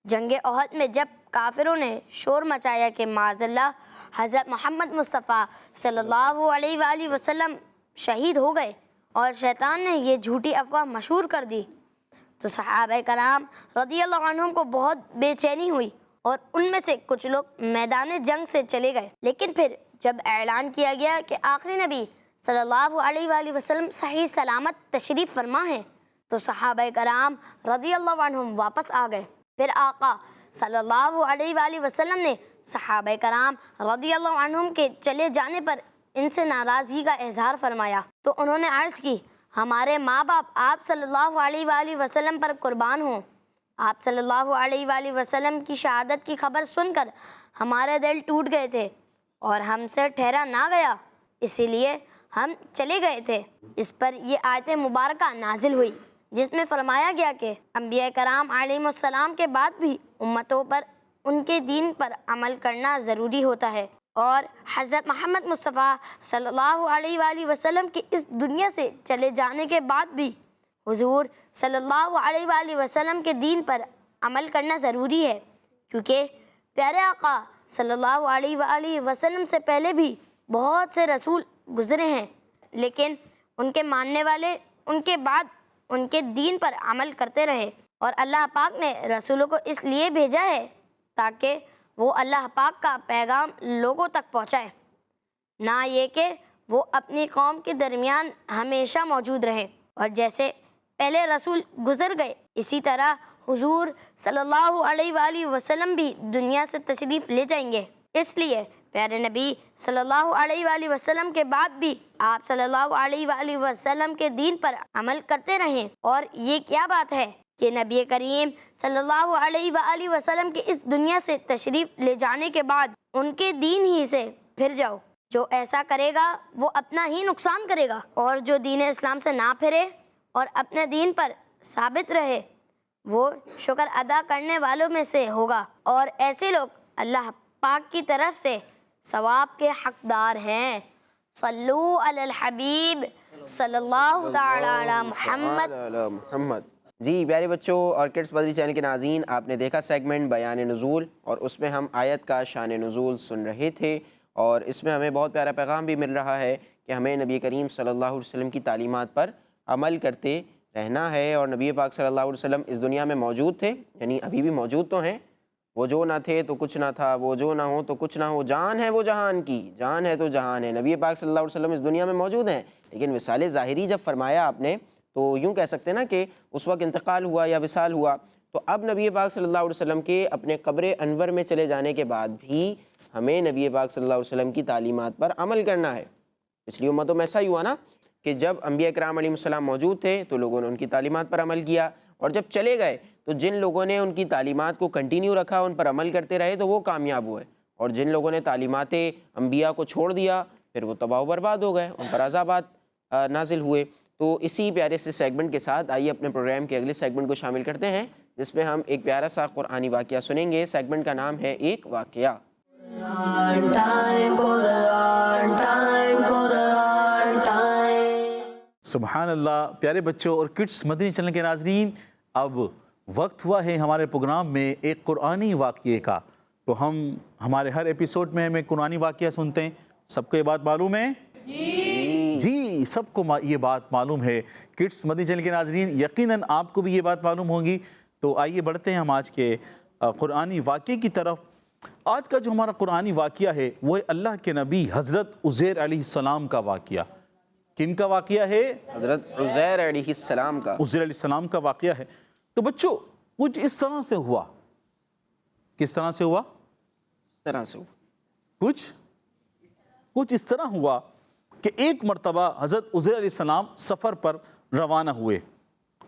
جنگ احد میں جب کافروں نے شور مچایا کہ معاذ اللہ حضرت محمد مصطفیٰ صلی اللہ علیہ وآلہ وسلم شہید ہو گئے اور شیطان نے یہ جھوٹی افواہ مشہور کر دی، تو صحابہ کرام رضی اللہ عنہم کو بہت بے چینی ہوئی اور ان میں سے کچھ لوگ میدان جنگ سے چلے گئے. لیکن پھر جب اعلان کیا گیا کہ آخری نبی صلی اللہ علیہ وآلہ وسلم صحیح سلامت تشریف فرما ہیں تو صحابہ کرام رضی اللہ عنہم واپس آ گئے. پھر آقا صلی اللہ علیہ وآلہ وسلم نے صحابہ کرام رضی اللہ عنہم کے چلے جانے پر ان سے ناراضگی کا اظہار فرمایا، تو انہوں نے عرض کی ہمارے ماں باپ آپ صلی اللہ علیہ وآلہ وسلم پر قربان ہوں. آپ صلی اللہ علیہ وآلہ وسلم کی شہادت کی خبر سن کر ہمارے دل ٹوٹ گئے تھے اور ہم سے ٹھہرا نہ گیا، اسی لیے ہم چلے گئے تھے. اس پر یہ آیت مبارکہ نازل ہوئی جس میں فرمایا گیا کہ انبیاء کرام علیہ السلام کے بعد بھی امتوں پر ان کے دین پر عمل کرنا ضروری ہوتا ہے، اور حضرت محمد مصطفیٰ صلی اللہ علیہ وآلہ وسلم کے اس دنیا سے چلے جانے کے بعد بھی حضور صلی اللہ علیہ وآلہ وسلم کے دین پر عمل کرنا ضروری ہے، کیونکہ پیارے آقا صلی اللہ علیہ وآلہ وسلم سے پہلے بھی بہت سے رسول گزرے ہیں، لیکن ان کے ماننے والے ان کے بعد ان کے دین پر عمل کرتے رہے، اور اللہ پاک نے رسولوں کو اس لیے بھیجا ہے تاکہ وہ اللہ پاک کا پیغام لوگوں تک پہنچائے، نہ یہ کہ وہ اپنی قوم کے درمیان ہمیشہ موجود رہے۔ اور جیسے پہلے رسول گزر گئے، اسی طرح حضور صلی اللہ علیہ وآلہ وسلم بھی دنیا سے تشریف لے جائیں گے۔ اس لیے پیارے نبی صلی اللہ علیہ وآلہ وسلم کے بعد بھی آپ صلی اللہ علیہ وآلہ وسلم کے دین پر عمل کرتے رہیں۔ اور یہ کیا بات ہے کہ نبی کریم صلی اللہ علیہ وآلہ وسلم کے اس دنیا سے تشریف لے جانے کے بعد ان کے دین ہی سے پھر جاؤ۔ جو ایسا کرے گا وہ اپنا ہی نقصان کرے گا، اور جو دین اسلام سے نہ پھرے اور اپنے دین پر ثابت رہے وہ شکر ادا کرنے والوں میں سے ہوگا، اور ایسے لوگ اللہ پاک کی طرف سے ثواب کے حقدار ہیں۔ صلو علی الحبیب صلی اللہ تعالی علی محمد۔ جی پیارے بچوں اور کڈس مدنی چینل کے ناظرین، آپ نے دیکھا سیگمنٹ بیان نزول، اور اس میں ہم آیت کا شان نزول سن رہے تھے، اور اس میں ہمیں بہت پیارا پیغام بھی مل رہا ہے کہ ہمیں نبی کریم صلی اللہ علیہ وسلم کی تعلیمات پر عمل کرتے رہنا ہے۔ اور نبی پاک صلی اللہ علیہ وسلم اس دنیا میں موجود تھے، یعنی ابھی بھی موجود تو ہیں، وہ جو نہ تھے تو کچھ نہ تھا، وہ جو نہ ہو تو کچھ نہ ہو، جان ہے وہ جہان کی، جان ہے تو جہان ہے۔ نبی پاک صلی اللہ علیہ وسلم اس دنیا میں موجود ہیں، لیکن وصال ظاہری جب فرمایا آپ نے تو یوں کہہ سکتے ہیں نا کہ اس وقت انتقال ہوا یا وصال ہوا، تو اب نبی پاک صلی اللہ علیہ وسلم کے اپنے قبر انور میں چلے جانے کے بعد بھی ہمیں نبی پاک صلی اللہ علیہ وسلم کی تعلیمات پر عمل کرنا ہے۔ پچھلی امتوں میں ایسا ہی ہوا نا کہ جب انبیاء کرام علیہ السلام موجود تھے تو لوگوں نے ان کی تعلیمات پر عمل کیا، اور جب چلے گئے تو جن لوگوں نے ان کی تعلیمات کو کنٹینیو رکھا، ان پر عمل کرتے رہے، تو وہ کامیاب ہوئے، اور جن لوگوں نے تعلیمات انبیاء کو چھوڑ دیا پھر وہ تباہ و برباد ہو گئے، ان پر عذابات نازل ہوئے۔ تو اسی پیارے سے سیگمنٹ کے ساتھ آئیے اپنے پروگرام کے اگلے سیگمنٹ کو شامل کرتے ہیں، جس میں ہم ایک پیارا سا قرآنی واقعہ سنیں گے۔ سیگمنٹ کا نام ہے ایک واقعہ۔ سبحان اللہ۔ پیارے بچوں اور کڈس مدنی چینل کے ناظرین، اب وقت ہوا ہے ہمارے پروگرام میں ایک قرآنی واقعے کا۔ تو ہمارے ہر ایپیسوڈ میں ہم ایک قرآنی واقعہ سنتے ہیں۔ سب کو یہ بات معلوم ہے؟ جی سب کو یہ بات معلوم ہے۔ کڈس مدنی چینل کے ناظرین، یقیناً آپ کو بھی یہ بات معلوم ہوگی۔ تو آئیے بڑھتے ہیں ہم آج کے قرآنی واقعے کی طرف۔ آج کا جو ہمارا قرآنی واقعہ ہے وہ ہے اللہ کے نبی حضرت عزیر علیہ السلام کا واقعہ۔ کن کا واقعہ ہے؟ حضرت عزیر علیہ السلام کا۔ عزیر علیہ السلام کا واقعہ ہے۔ تو بچوں کچھ اس طرح سے ہوا۔ کس طرح سے ہوا؟ اس طرح سے کچھ اس طرح ہوا کہ ایک مرتبہ حضرت عزیر علیہ السلام سفر پر روانہ ہوئے۔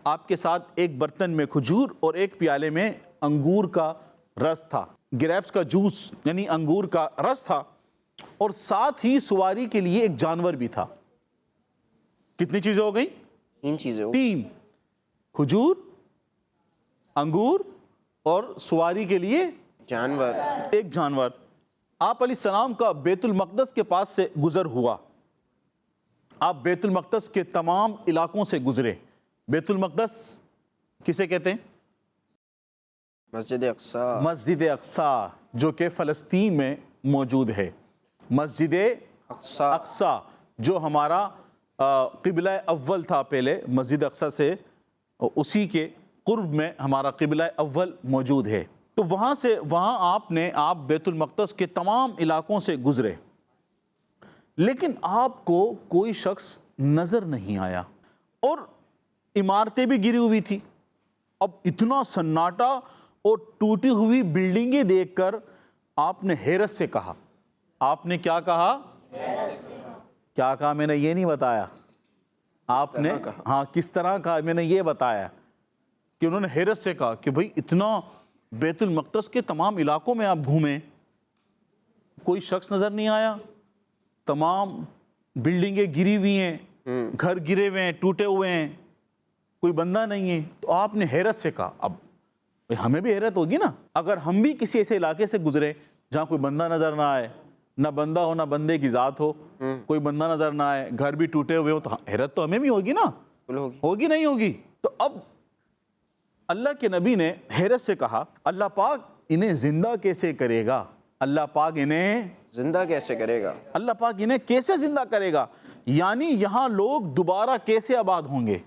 آپ کے ساتھ ایک برتن میں کھجور اور ایک پیالے میں انگور کا رس تھا، گریپس کا جوس یعنی انگور کا رس تھا، اور ساتھ ہی سواری کے لیے ایک جانور بھی تھا۔ کتنی چیزیں ہو گئیں؟ 3 چیزیں ہو۔ 3، کھجور، انگور اور سواری کے لیے جانور، ایک جانور۔ آپ علیہ السلام کا بیت المقدس کے پاس سے گزر ہوا۔ آپ بیت المقدس کے تمام علاقوں سے گزرے۔ بیت المقدس کسے کہتے ہیں؟ مسجد اقصیٰ۔ مسجد اقصیٰ جو کہ فلسطین میں موجود ہے۔ مسجد اقصیٰ جو ہمارا قبلہ اول تھا پہلے، مسجد اقصیٰ سے اسی کے قرب میں ہمارا قبلہ اول موجود ہے۔ تو وہاں آپ بیت المقدس کے تمام علاقوں سے گزرے، لیکن آپ کو کوئی شخص نظر نہیں آیا، اور عمارتیں بھی گری ہوئی تھی۔ اب اتنا سناٹا اور ٹوٹی ہوئی بلڈنگیں دیکھ کر آپ نے حیرت سے کہا۔ آپ نے کیا کہا؟ کیا کہا؟ میں نے یہ نہیں بتایا۔ آپ نے ہاں کس طرح کہا میں نے یہ بتایا کہ انہوں نے حیرت سے کہا کہ بھئی اتنا بیت المقدس کے تمام علاقوں میں آپ گھومیں، کوئی شخص نظر نہیں آیا، تمام بلڈنگیں گری ہوئی ہیں، گھر گرے ہوئے ہیں، ٹوٹے ہوئے ہیں، کوئی بندہ نہیں ہے۔ تو آپ نے حیرت سے کہا، اب ہمیں بھی حیرت ہوگی نا اگر ہم بھی کسی ایسے علاقے سے گزرے جہاں کوئی بندہ نظر نہ آئے، نہ بندہ ہو نہ بندے کی ذات ہو، کوئی بندہ نظر نہ آئے، گھر بھی ٹوٹے ہوئے ہو، تو حیرت تو ہمیں بھی ہوگی نا، ہوگی نہیں ہوگی؟ تو اب اللہ کے نبی نے حیرت سے کہا اللہ پاک انہیں زندہ کیسے کرے گا؟ اللہ پاک انہیں زندہ کیسے کرے گا؟ اللہ پاک انہیں کیسے زندہ کرے گا؟ یعنی یہاں لوگ دوبارہ کیسے آباد ہوں گے؟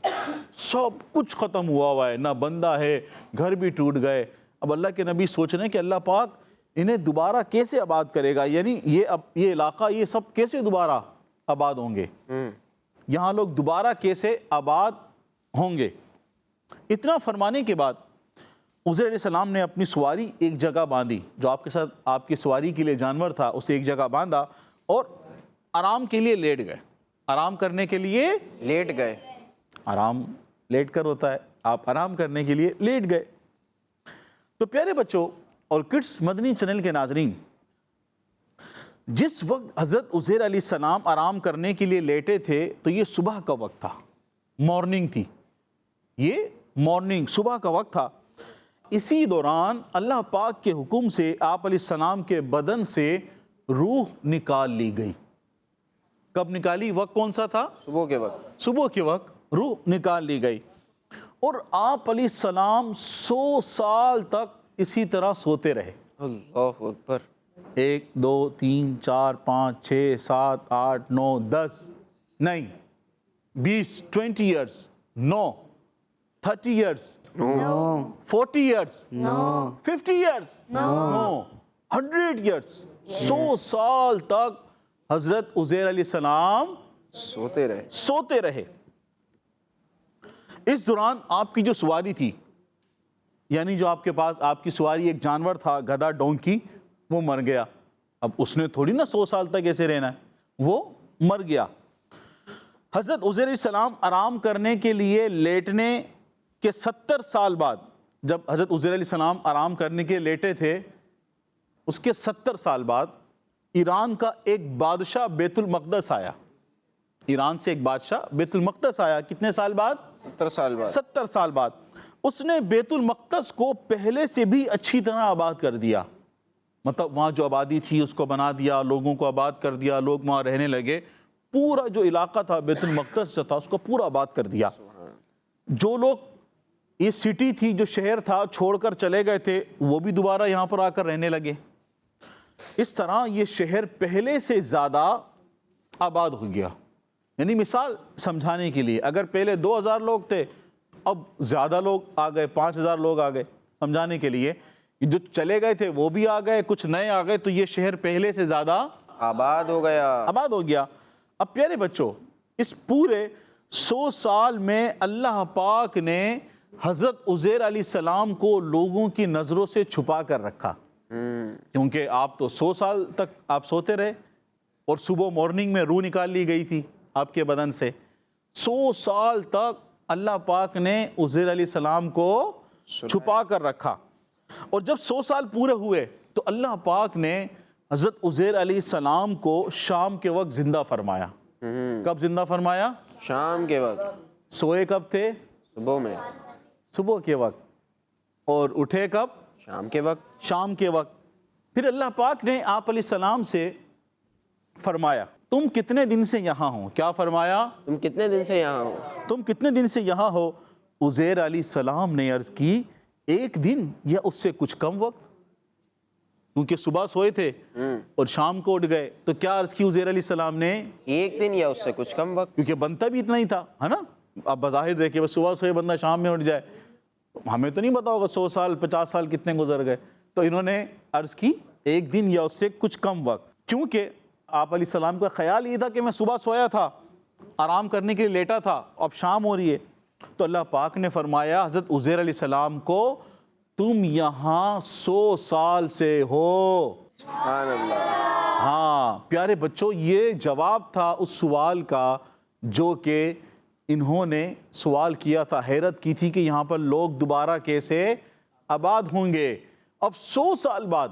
سب کچھ ختم ہوا ہے، نہ بندہ ہے، گھر بھی ٹوٹ گئے. اب اللہ کے نبی سوچ رہے ہیں کہ اللہ پاک انہیں دوبارہ کیسے آباد کرے گا، یعنی یہ علاقہ یہ سب کیسے دوبارہ آباد ہوں گے، یہاں لوگ دوبارہ کیسے آباد ہوں گے. اتنا فرمانے کے بعد عزیر علیہ السلام نے اپنی سواری ایک جگہ باندھی، جو آپ کے ساتھ آپ کی سواری کے لیے جانور تھا اسے ایک جگہ باندھا اور آرام کے لیے لیٹ گئے. آرام کرنے کے لیے لیٹ گئے. آرام لیٹ کر ہوتا ہے، آپ آرام کرنے کے لیے لیٹ گئے. تو پیارے بچوں اور کڈس مدنی چینل کے ناظرین، جس وقت حضرت عزیر علیہ السلام آرام کرنے کے لیے لیٹے تھے تو یہ صبح کا وقت تھا، مارننگ تھی، یہ مارننگ صبح کا وقت تھا. اسی دوران اللہ پاک کے حکم سے آپ علیہ السلام کے بدن سے روح نکال لی گئی. کب نکالی؟ وقت کون سا تھا؟ صبح کے وقت. صبح کے وقت روح نکال لی گئی اور آپ علیہ السلام 100 سال تک اسی طرح سوتے رہے. اللہ اکبر. 1 2 3 4 5 6 7 8 9 10 نہیں 20 20 years, no 30 years, No. 40 years, No. 50 years, no 100 years. 100 سال تک حضرت عزیر علیہ السلام سوتے رہے. سوتے رہے. اس دوران آپ کی جو سواری تھی، یعنی جو آپ کے پاس آپ کی سواری ایک جانور تھا، گدھا ڈونکی، وہ مر گیا. اب اس نے تھوڑی نا 100 سال تک ایسے رہنا ہے، وہ مر گیا. حضرت عزیر علیہ السلام آرام کرنے کے لیے لیٹنے کے 70 سال بعد، جب حضرت عزیر علیہ السلام آرام کرنے کے لیٹے تھے، اس کے 70 سال بعد ایران کا ایک بادشاہ بیت المقدس آیا. ایران سے ایک بادشاہ بیت المقدس آیا. کتنے سال بعد؟ 70 سال بعد. 70 سال بعد. اس نے بیت المقدس کو پہلے سے بھی اچھی طرح آباد کر دیا. مطلب وہاں جو آبادی تھی اس کو بنا دیا، لوگوں کو آباد کر دیا، لوگ وہاں رہنے لگے. پورا جو علاقہ تھا بیت المقدس جو تھا اس کو پورا آباد کر دیا. جو لوگ یہ سٹی تھی، جو شہر تھا، چھوڑ کر چلے گئے تھے، وہ بھی دوبارہ یہاں پر آ کر رہنے لگے. اس طرح یہ شہر پہلے سے زیادہ آباد ہو گیا. یعنی مثال سمجھانے کے لیے، اگر پہلے 2000 لوگ تھے، اب زیادہ لوگ آ گئے، 5000 لوگ آ گئے. سمجھانے کے لیے جو چلے گئے تھے وہ بھی آ گئے، کچھ نئے آ گئے، تو یہ شہر پہلے سے زیادہ آباد ہو گیا. آباد ہو گیا. اب پیارے بچوں، اس پورے 100 سال میں اللہ پاک نے حضرت عزیر علیہ السلام کو لوگوں کی نظروں سے چھپا کر رکھا. کیونکہ آپ تو 100 سال تک آپ سوتے رہے اور صبح مارننگ میں روح نکال لی گئی تھی آپ کے بدن سے. 100 سال تک اللہ پاک نے عزیر علیہ السلام کو چھپا کر رکھا. اور جب 100 سال پورے ہوئے تو اللہ پاک نے حضرت عزیر علیہ السلام کو شام کے وقت زندہ فرمایا. کب زندہ فرمایا؟ شام کے وقت. سوئے کب تھے؟ صبح میں. صبح کے وقت. اور اٹھے کب؟ شام کے وقت. شام کے وقت. پھر اللہ پاک نے آپ علیہ السلام سے فرمایا تم کتنے دن سے یہاں ہو؟ کیا فرمایا؟ تم کتنے دن سے یہاں ہو؟ تم کتنے دن سے یہاں ہو؟ عزیر علیہ السلام نے عرض کی 1 دن یا اس سے کچھ کم وقت. کیونکہ صبح سوئے تھے اور شام کو اٹھ گئے، تو کیا عرض کی عزیر علیہ السلام نے؟ 1 دن یا اس سے کچھ کم وقت. کیونکہ بنتا بھی اتنا ہی تھا، ہے نا. اب بظاہر دیکھیں بس صبح سوئے بندہ شام میں اٹھ جائے، ہمیں تو نہیں پتا ہوگا 100 سال 50 سال کتنے گزر گئے. تو انہوں نے عرض کی 1 دن یا اس سے کچھ کم وقت. کیونکہ آپ علیہ السلام کا خیال یہ تھا کہ میں صبح سویا تھا، آرام کرنے کے لیے لیٹا تھا، اب شام ہو رہی ہے. تو اللہ پاک نے فرمایا حضرت عزیر علیہ السلام کو تم یہاں 100 سال سے ہو. سبحان اللہ. ہاں پیارے بچوں، یہ جواب تھا اس سوال کا جو کہ انہوں نے سوال کیا تھا، حیرت کی تھی کہ یہاں پر لوگ دوبارہ کیسے آباد ہوں گے. اب 100 سال بعد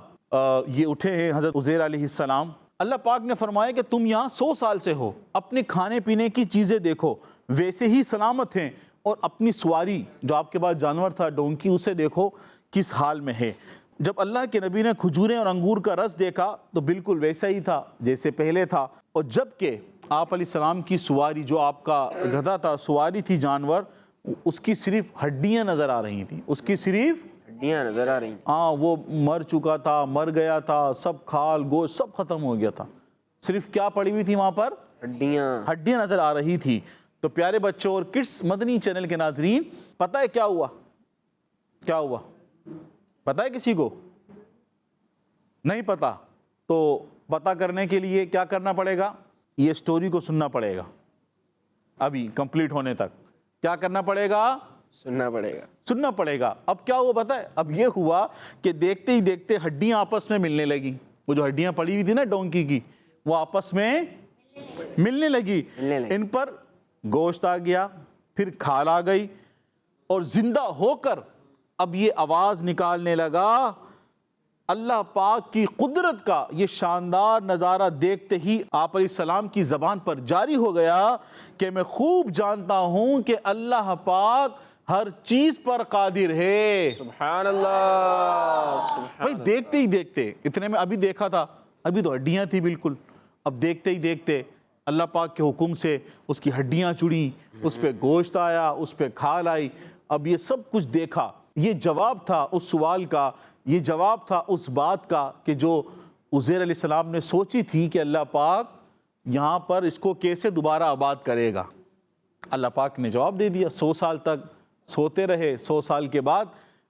یہ اٹھے ہیں حضرت عزیر علیہ السلام. اللہ پاک نے فرمایا کہ تم یہاں 100 سال سے ہو، اپنے کھانے پینے کی چیزیں دیکھو ویسے ہی سلامت ہیں، اور اپنی سواری جو آپ کے پاس جانور تھا ڈونکی، اسے دیکھو کس حال میں ہے. جب اللہ کے نبی نے کھجوریں اور انگور کا رس دیکھا تو بالکل ویسا ہی تھا جیسے پہلے تھا. اور جب کہ آپ علیہ السلام کی سواری جو آپ کا گدھا تھا، سواری تھی جانور، اس کی صرف ہڈیاں نظر آ رہی تھیں، اس کی صرف ہڈیاں نظر آ رہی ہیں۔ ہاں، وہ مر چکا تھا، مر گیا تھا، سب کھال گوشت سب ختم ہو گیا تھا، صرف کیا پڑی ہوئی تھی وہاں پر؟ ہڈیاں نظر آ رہی تھی۔ تو پیارے بچوں اور کڈس مدنی چینل کے ناظرین، پتہ ہے کیا ہوا؟ کیا ہوا پتہ ہے کسی کو؟ نہیں پتا؟ تو پتہ کرنے کے لیے کیا کرنا پڑے گا؟ یہ سٹوری کو سننا پڑے گا، ابھی کمپلیٹ ہونے تک کیا کرنا پڑے گا؟ سننا پڑے گا۔ اب کیا ہوا پتہ ہے؟ اب یہ ہوا کہ دیکھتے ہی دیکھتے ہڈیاں آپس میں ملنے لگی، وہ جو ہڈیاں پڑی ہوئی تھی نا ڈونکی کی، وہ آپس میں ملنے لگی، ان پر گوشت آ گیا، پھر کھال آ گئی، اور زندہ ہو کر اب یہ آواز نکالنے لگا۔ اللہ پاک کی قدرت کا یہ شاندار نظارہ دیکھتے ہی آپ علیہ السلام کی زبان پر جاری ہو گیا کہ میں خوب جانتا ہوں کہ اللہ پاک ہر چیز پر قادر ہے۔ سبحان اللہ۔ بھائی دیکھتے ہی دیکھتے، اتنے میں ابھی دیکھا تھا، ابھی تو ہڈیاں تھی بالکل، اب دیکھتے ہی دیکھتے اللہ پاک کے حکم سے اس کی ہڈیاں چڑیں، اس پہ گوشت آیا، اس پہ کھال آئی۔ اب یہ سب کچھ دیکھا، یہ جواب تھا اس سوال کا، یہ جواب تھا اس بات کا کہ جو عزیر علیہ السلام نے سوچی تھی کہ اللہ پاک یہاں پر اس کو کیسے دوبارہ آباد کرے گا۔ اللہ پاک نے جواب دے دیا۔ 100 سال تک سوتے رہے، 100 سال کے بعد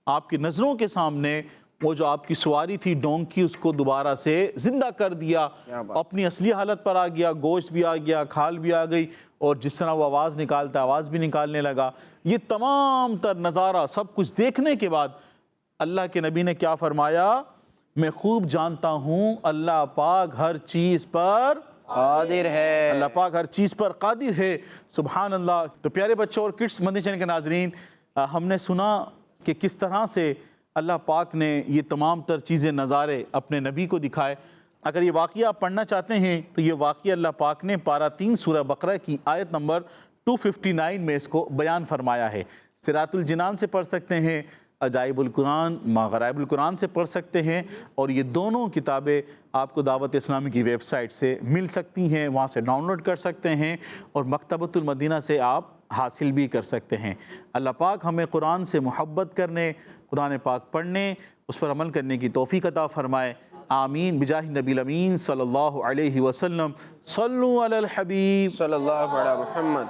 آپ کی نظروں کے سامنے وہ جو آپ کی سواری تھی ڈونکی، اس کو دوبارہ سے زندہ کر دیا، اپنی اصلی حالت پر آ گیا، گوشت بھی آ گیا، کھال بھی آ گئی، اور جس طرح وہ آواز نکالتا آواز بھی نکالنے لگا۔ یہ تمام تر نظارہ سب کچھ دیکھنے کے بعد اللہ کے نبی نے کیا فرمایا؟ میں خوب جانتا ہوں اللہ پاک ہر چیز پر قادر ہے۔ اللہ پاک ہر چیز پر قادر ہے۔ سبحان اللہ۔ تو پیارے بچوں اور کڈس مدنی چینل کے ناظرین، ہم نے سنا کہ کس طرح سے اللہ پاک نے یہ تمام تر چیزیں نظارے اپنے نبی کو دکھائے۔ اگر یہ واقعہ آپ پڑھنا چاہتے ہیں تو یہ واقعہ اللہ پاک نے پارہ 3 سورہ بقرہ کی آیت نمبر 259 میں اس کو بیان فرمایا ہے۔ صراط الجنان سے پڑھ سکتے ہیں، عجائب القرآن ماغرائب القرآن سے پڑھ سکتے ہیں، اور یہ دونوں کتابیں آپ کو دعوت اسلامی کی ویب سائٹ سے مل سکتی ہیں، وہاں سے ڈاؤن لوڈ کر سکتے ہیں، اور مکتبۃ المدینہ سے آپ حاصل بھی کر سکتے ہیں۔ اللہ پاک ہمیں قرآن سے محبت کرنے، قرآن پاک پڑھنے، اس پر عمل کرنے کی توفیق عطا فرمائے۔ آمین بجاہ نبی الامین صلی اللہ علیہ وسلم۔ صلو علی الحبیب صلی اللہ علی محمد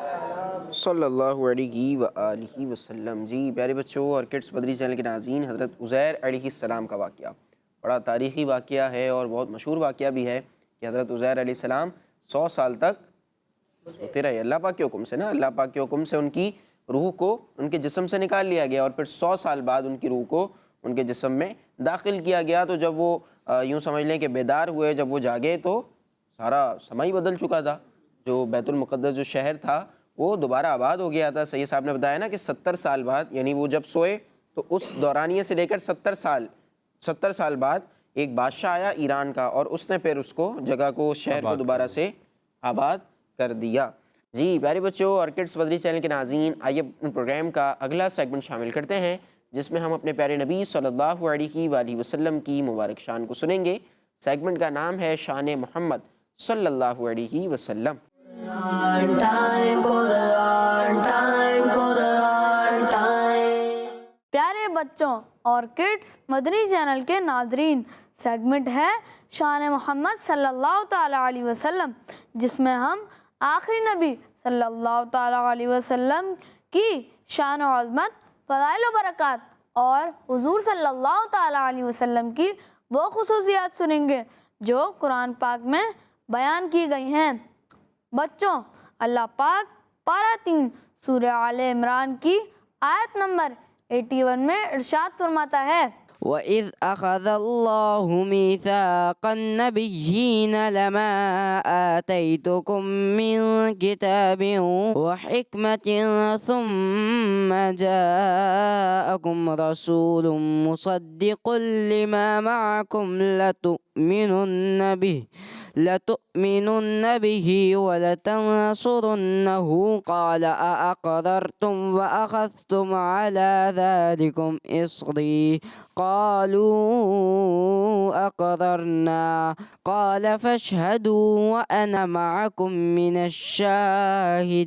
صلی اللہ علیہ وآلہ وسلم۔ جی پیارے بچوں اور کڈس مدنی چینل کے ناظرین، حضرت عزیر علیہ السلام کا واقعہ بڑا تاریخی واقعہ ہے اور بہت مشہور واقعہ بھی ہے کہ حضرت عزیر علیہ السلام 100 سال تک ہوتے رہے اللہ پاک کے حکم سے نا، اللہ پاک کے حکم سے ان کی روح کو ان کے جسم سے نکال لیا گیا، اور پھر 100 سال بعد ان کی روح کو ان کے جسم میں داخل کیا گیا۔ تو جب وہ یوں سمجھ لیں کہ بیدار ہوئے، جب وہ جاگے تو سارا سما ہی بدل چکا تھا۔ جو بیت المقدس جو شہر تھا وہ دوبارہ آباد ہو گیا تھا۔ سید صاحب نے بتایا نا کہ 70 سال بعد، یعنی وہ جب سوئے تو اس دورانیے سے لے کر 70 سال بعد ایک بادشاہ آیا ایران کا، اور اس نے پھر اس کو جگہ کو شہر کو دوبارہ سے آباد کر دیا۔ جی پیارے بچوں اور کڈس مدنی چینل کے ناظرین، آئیے اپنے پروگرام کا اگلا سیگمنٹ شامل کرتے ہیں، جس میں ہم اپنے پیارے نبی صلی اللہ علیہ وآلہ وسلم کی مبارک شان کو سنیں گے۔ سیگمنٹ کا نام ہے شان محمد صلی اللہ علیہ وسلم۔ پیارے بچوں اور کڈس مدنی چینل کے ناظرین، سیگمنٹ ہے شان محمد صلی اللہ تعالیٰ علیہ وسلم، جس میں ہم آخری نبی صلی اللہ تعالیٰ علیہ وسلم کی شان و عظمت، فضائل و برکات اور حضور صلی اللہ تعالیٰ علیہ وسلم کی وہ خصوصیات سنیں گے جو قرآن پاک میں بیان کی گئی ہیں۔ بچوں، اللہ پاک پارہ 3 سورہ آل عمران کی آیت نمبر 81 میں ارشاد فرماتا ہے، وَإِذْ أَخَذَ اللَّهُ مِيثَاقَ النَّبِيِّينَ لَمَا آتَيْتُكُم مِّن كِتَابٍ وَحِكْمَةٍ ثُمَّ جَاءَكُمْ رَسُولٌ مُصَدِّقٌ لِّمَا مَعَكُمْ لَتُؤْمِنُنَّ بِهِ وَلَتَنصُرُنَّهُ قَالَ أَأَقْرَرْتُمْ وَأَخَذْتُمْ عَلَى ذَلِكُمْ إِصْرِي قَالُوا أَقْرَرْنَا قَالَ فَاشْهَدُوا وَأَنَا مَعَكُمْ مِنَ الشَّاهِدِينَ۔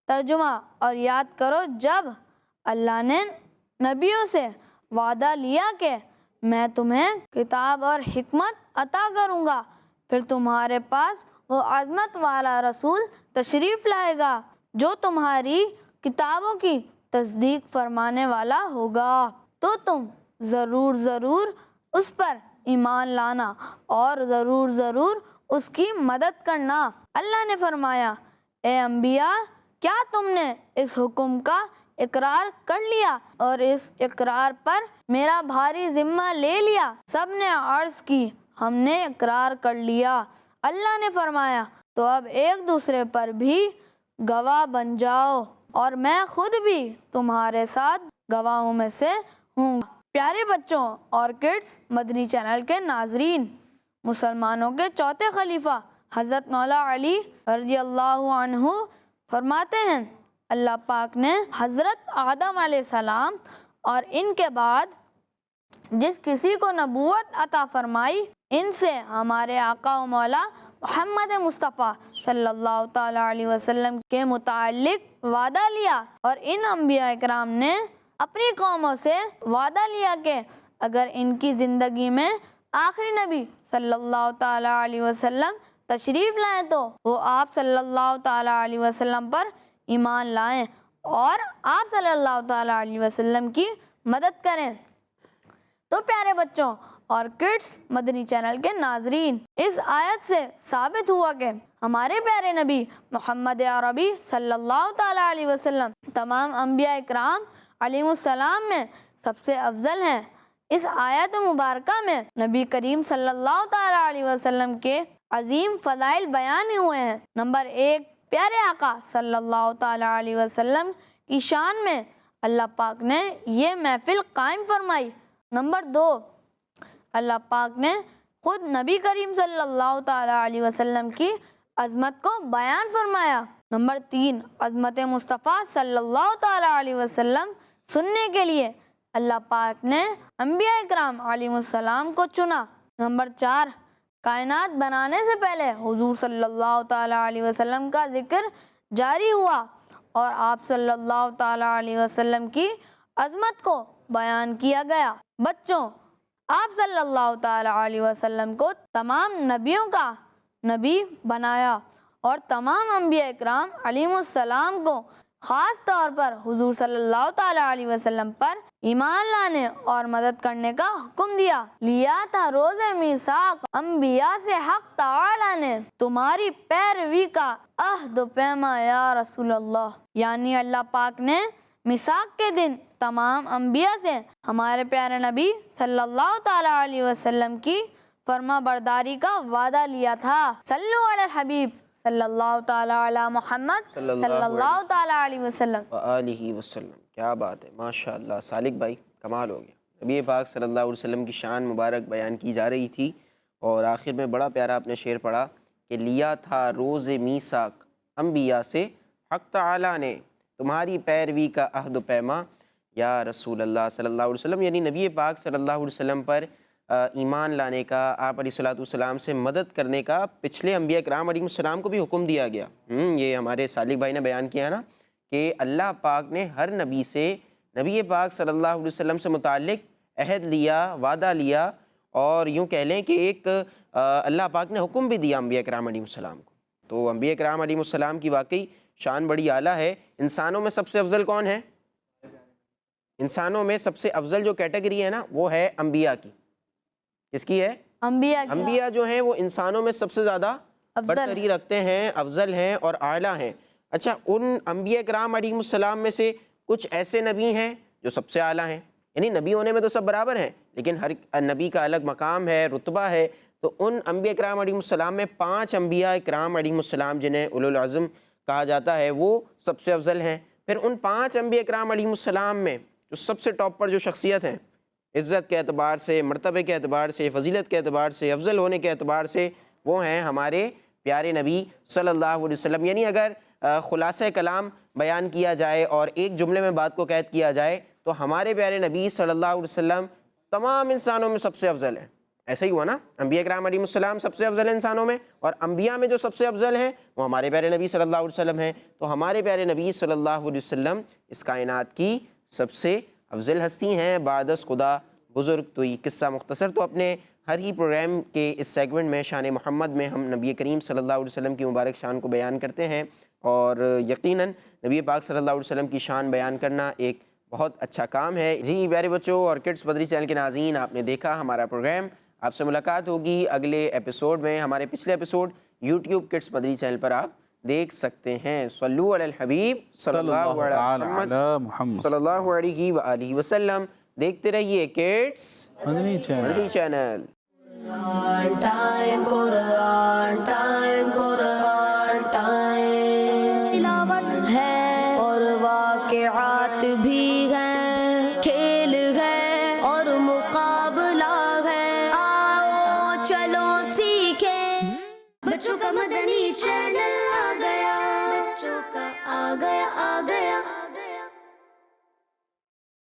ترجمہ اور یاد کرو جب اللہ نے نبیوں سے وعدہ لیا کہ میں تمہیں کتاب اور حکمت عطا کروں گا، پھر تمہارے پاس وہ عظمت والا رسول تشریف لائے گا جو تمہاری کتابوں کی تصدیق فرمانے والا ہوگا، تو تم ضرور اس پر ایمان لانا اور ضرور اس کی مدد کرنا۔ اللہ نے فرمایا، اے انبیاء، کیا تم نے اس حکم کا اقرار کر لیا اور اس اقرار پر میرا بھاری ذمہ لے لیا؟ سب نے عرض کی، ہم نے اقرار کر لیا۔ اللہ نے فرمایا، تو اب ایک دوسرے پر بھی گواہ بن جاؤ اور میں خود بھی تمہارے ساتھ گواہوں میں سے ہوں۔ پیارے بچوں اور کڈس مدنی چینل کے ناظرین، مسلمانوں کے چوتھے خلیفہ حضرت مولا علی رضی اللہ عنہ فرماتے ہیں، اللہ پاک نے حضرت آدم علیہ السلام اور ان کے بعد جس کسی کو نبوت عطا فرمائی، ان سے ہمارے آقا و مولا محمد مصطفیٰ صلی اللہ تعالیٰ علیہ وسلم کے متعلق وعدہ لیا، اور ان انبیاء اکرام نے اپنی قوموں سے وعدہ لیا کہ اگر ان کی زندگی میں آخری نبی صلی اللہ تعالیٰ علیہ وسلم تشریف لائیں تو وہ آپ صلی اللہ تعالیٰ علیہ وسلم پر ایمان لائیں اور آپ صلی اللہ تعالیٰ علیہ وسلم کی مدد کریں۔ تو پیارے بچوں اور کڈس مدنی چینل کے ناظرین، اس آیت سے ثابت ہوا کہ ہمارے پیارے نبی محمد عربی صلی اللہ تعالیٰ علیہ وسلم تمام انبیاء اکرام علیہ السلام میں سب سے افضل ہیں۔ اس آیت مبارکہ میں نبی کریم صلی اللہ تعالیٰ علیہ وسلم کے عظیم فضائل بیان ہوئے ہیں۔ نمبر 1، پیارے آقا صلی اللہ تعالیٰ علیہ وسلم کی شان میں اللہ پاک نے یہ محفل قائم فرمائی۔ نمبر 2، اللہ پاک نے خود نبی کریم صلی اللہ تعالیٰ علیہ وسلم کی عظمت کو بیان فرمایا۔ نمبر 3، عظمت مصطفیٰ صلی اللہ تعالیٰ علیہ وسلم سننے کے لیے اللہ پاک نے انبیاء اکرام علیہ السلام کو چنا۔ نمبر 4، کائنات بنانے سے پہلے حضور صلی اللہ تعالیٰ علیہ وسلم کا ذکر جاری ہوا اور آپ صلی اللہ تعالیٰ علیہ وسلم کی عظمت کو بیان کیا گیا۔ بچوں، آپ صلی اللہ تعالیٰ علیہ وسلم کو تمام نبیوں کا نبی بنایا اور تمام انبیاء اکرام علیہ السلام کو خاص طور پر حضور صلی اللہ تعالیٰ علیہ وسلم پر ایمان لانے اور مدد کرنے کا حکم دیا۔ لیا تھا روز میثاق انبیاء سے حق تعالیٰ نے تمہاری پیروی کا عہد و پیما یا رسول اللہ، یعنی اللہ پاک نے میثاق کے دن تمام انبیاء سے ہمارے پیارے نبی صلی اللہ تعالیٰ علیہ وسلم کی فرما برداری کا وعدہ لیا تھا۔ صلو علی الحبیب صلی اللہ تعالیٰ علی محمد صلی اللہ تعالیٰ علیہ وسلم وآلہ وسلم۔ کیا بات ہے، ماشاءاللہ سالک بھائی کمال ہو گیا۔ نبی پاک صلی اللہ علیہ وسلم کی شان مبارک بیان کی جا رہی تھی اور آخر میں بڑا پیارا آپ نے شعر پڑھا کہ لیا تھا روز میثاق انبیاء سے حق تعالیٰ نے تمہاری پیروی کا عہد و پیما یا رسول اللہ صلی اللہ علیہ وسلم، یعنی نبی پاک صلی اللہ علیہ وسلم پر ایمان لانے کا، آپ علیہ السلام سے مدد کرنے کا پچھلے انبیاء کرام علیہ السلام کو بھی حکم دیا گیا۔ یہ ہمارے سالک بھائی نے بیان کیا نا کہ اللہ پاک نے ہر نبی سے نبی پاک صلی اللہ علیہ وسلم سے متعلق عہد لیا، وعدہ لیا، اور یوں کہہ لیں کہ ایک اللہ پاک نے حکم بھی دیا انبیاء کرام علیہ السلام کو۔ تو انبیاء کرام علیہ السلام کی واقعی شان بڑی اعلیٰ ہے۔ انسانوں میں سب سے افضل کون ہے؟ انسانوں میں سب سے افضل جو کیٹیگری ہے نا وہ ہے انبیاء کی۔ کس کی ہے؟ انبیاء جو ہیں وہ انسانوں میں سب سے زیادہ برتری رکھتے ہیں، افضل ہیں اور اعلیٰ ہیں۔ اچھا، ان انبیاء کرام علیہ السلام میں سے کچھ ایسے نبی ہیں جو سب سے اعلیٰ ہیں، یعنی نبی ہونے میں تو سب برابر ہیں لیکن ہر نبی کا الگ مقام ہے، رتبہ ہے۔ تو ان انبیاء کرام علیہ السلام میں 5 انبیاء کرام علیہ السلام جنہیں اولو العزم کہا جاتا ہے وہ سب سے افضل ہیں۔ پھر ان 5 انبیاء کرام علیہ السلام میں جو سب سے ٹاپ پر جو شخصیت ہیں، عزت کے اعتبار سے، مرتبے کے اعتبار سے، فضیلت کے اعتبار سے، افضل ہونے کے اعتبار سے، وہ ہیں ہمارے پیارے نبی صلی اللہ علیہ وسلم۔ یعنی اگر خلاصہ کلام بیان کیا جائے اور ایک جملے میں بات کو قید کیا جائے تو ہمارے پیارے نبی صلی اللہ علیہ وسلم تمام انسانوں میں سب سے افضل ہیں، ایسا ہی ہوا نا, انبیاء کرام علیہ السلام سب سے افضل انسانوں میں, اور انبیاء میں جو سب سے افضل ہیں وہ ہمارے پیارے نبی صلی اللہ علیہ وسلم ہیں. تو ہمارے پیارے نبی صلی اللہ علیہ وسلم اس کائنات کی سب سے افضل ہستی ہیں بعد از خدا بزرگ. تو یہ قصہ مختصر تو اپنے ہر ہی پروگرام کے اس سیگمنٹ میں شان محمد میں ہم نبی کریم صلی اللہ علیہ وسلم کی مبارک شان کو بیان کرتے ہیں, اور یقیناً نبی پاک صلی اللہ علیہ وسلم کی شان بیان کرنا ایک بہت اچھا کام ہے. جی پیارے بچوں اور کڈس مدنی چینل کے ناظرین, آپ نے دیکھا ہمارا پروگرام. آپ سے ملاقات ہوگی اگلے ایپیسوڈ میں. ہمارے پچھلے ایپیسوڈ یوٹیوب کڈس مدنی چینل پر آپ دیکھ سکتے ہیں. صلو علی الحبیب صلی اللہ علیہ محمد صلی اللہ علیہ وآلہ وسلم. دیکھتے رہیے کڈس مدنی چینل. مدنی channel. Time, Quran, time, Quran.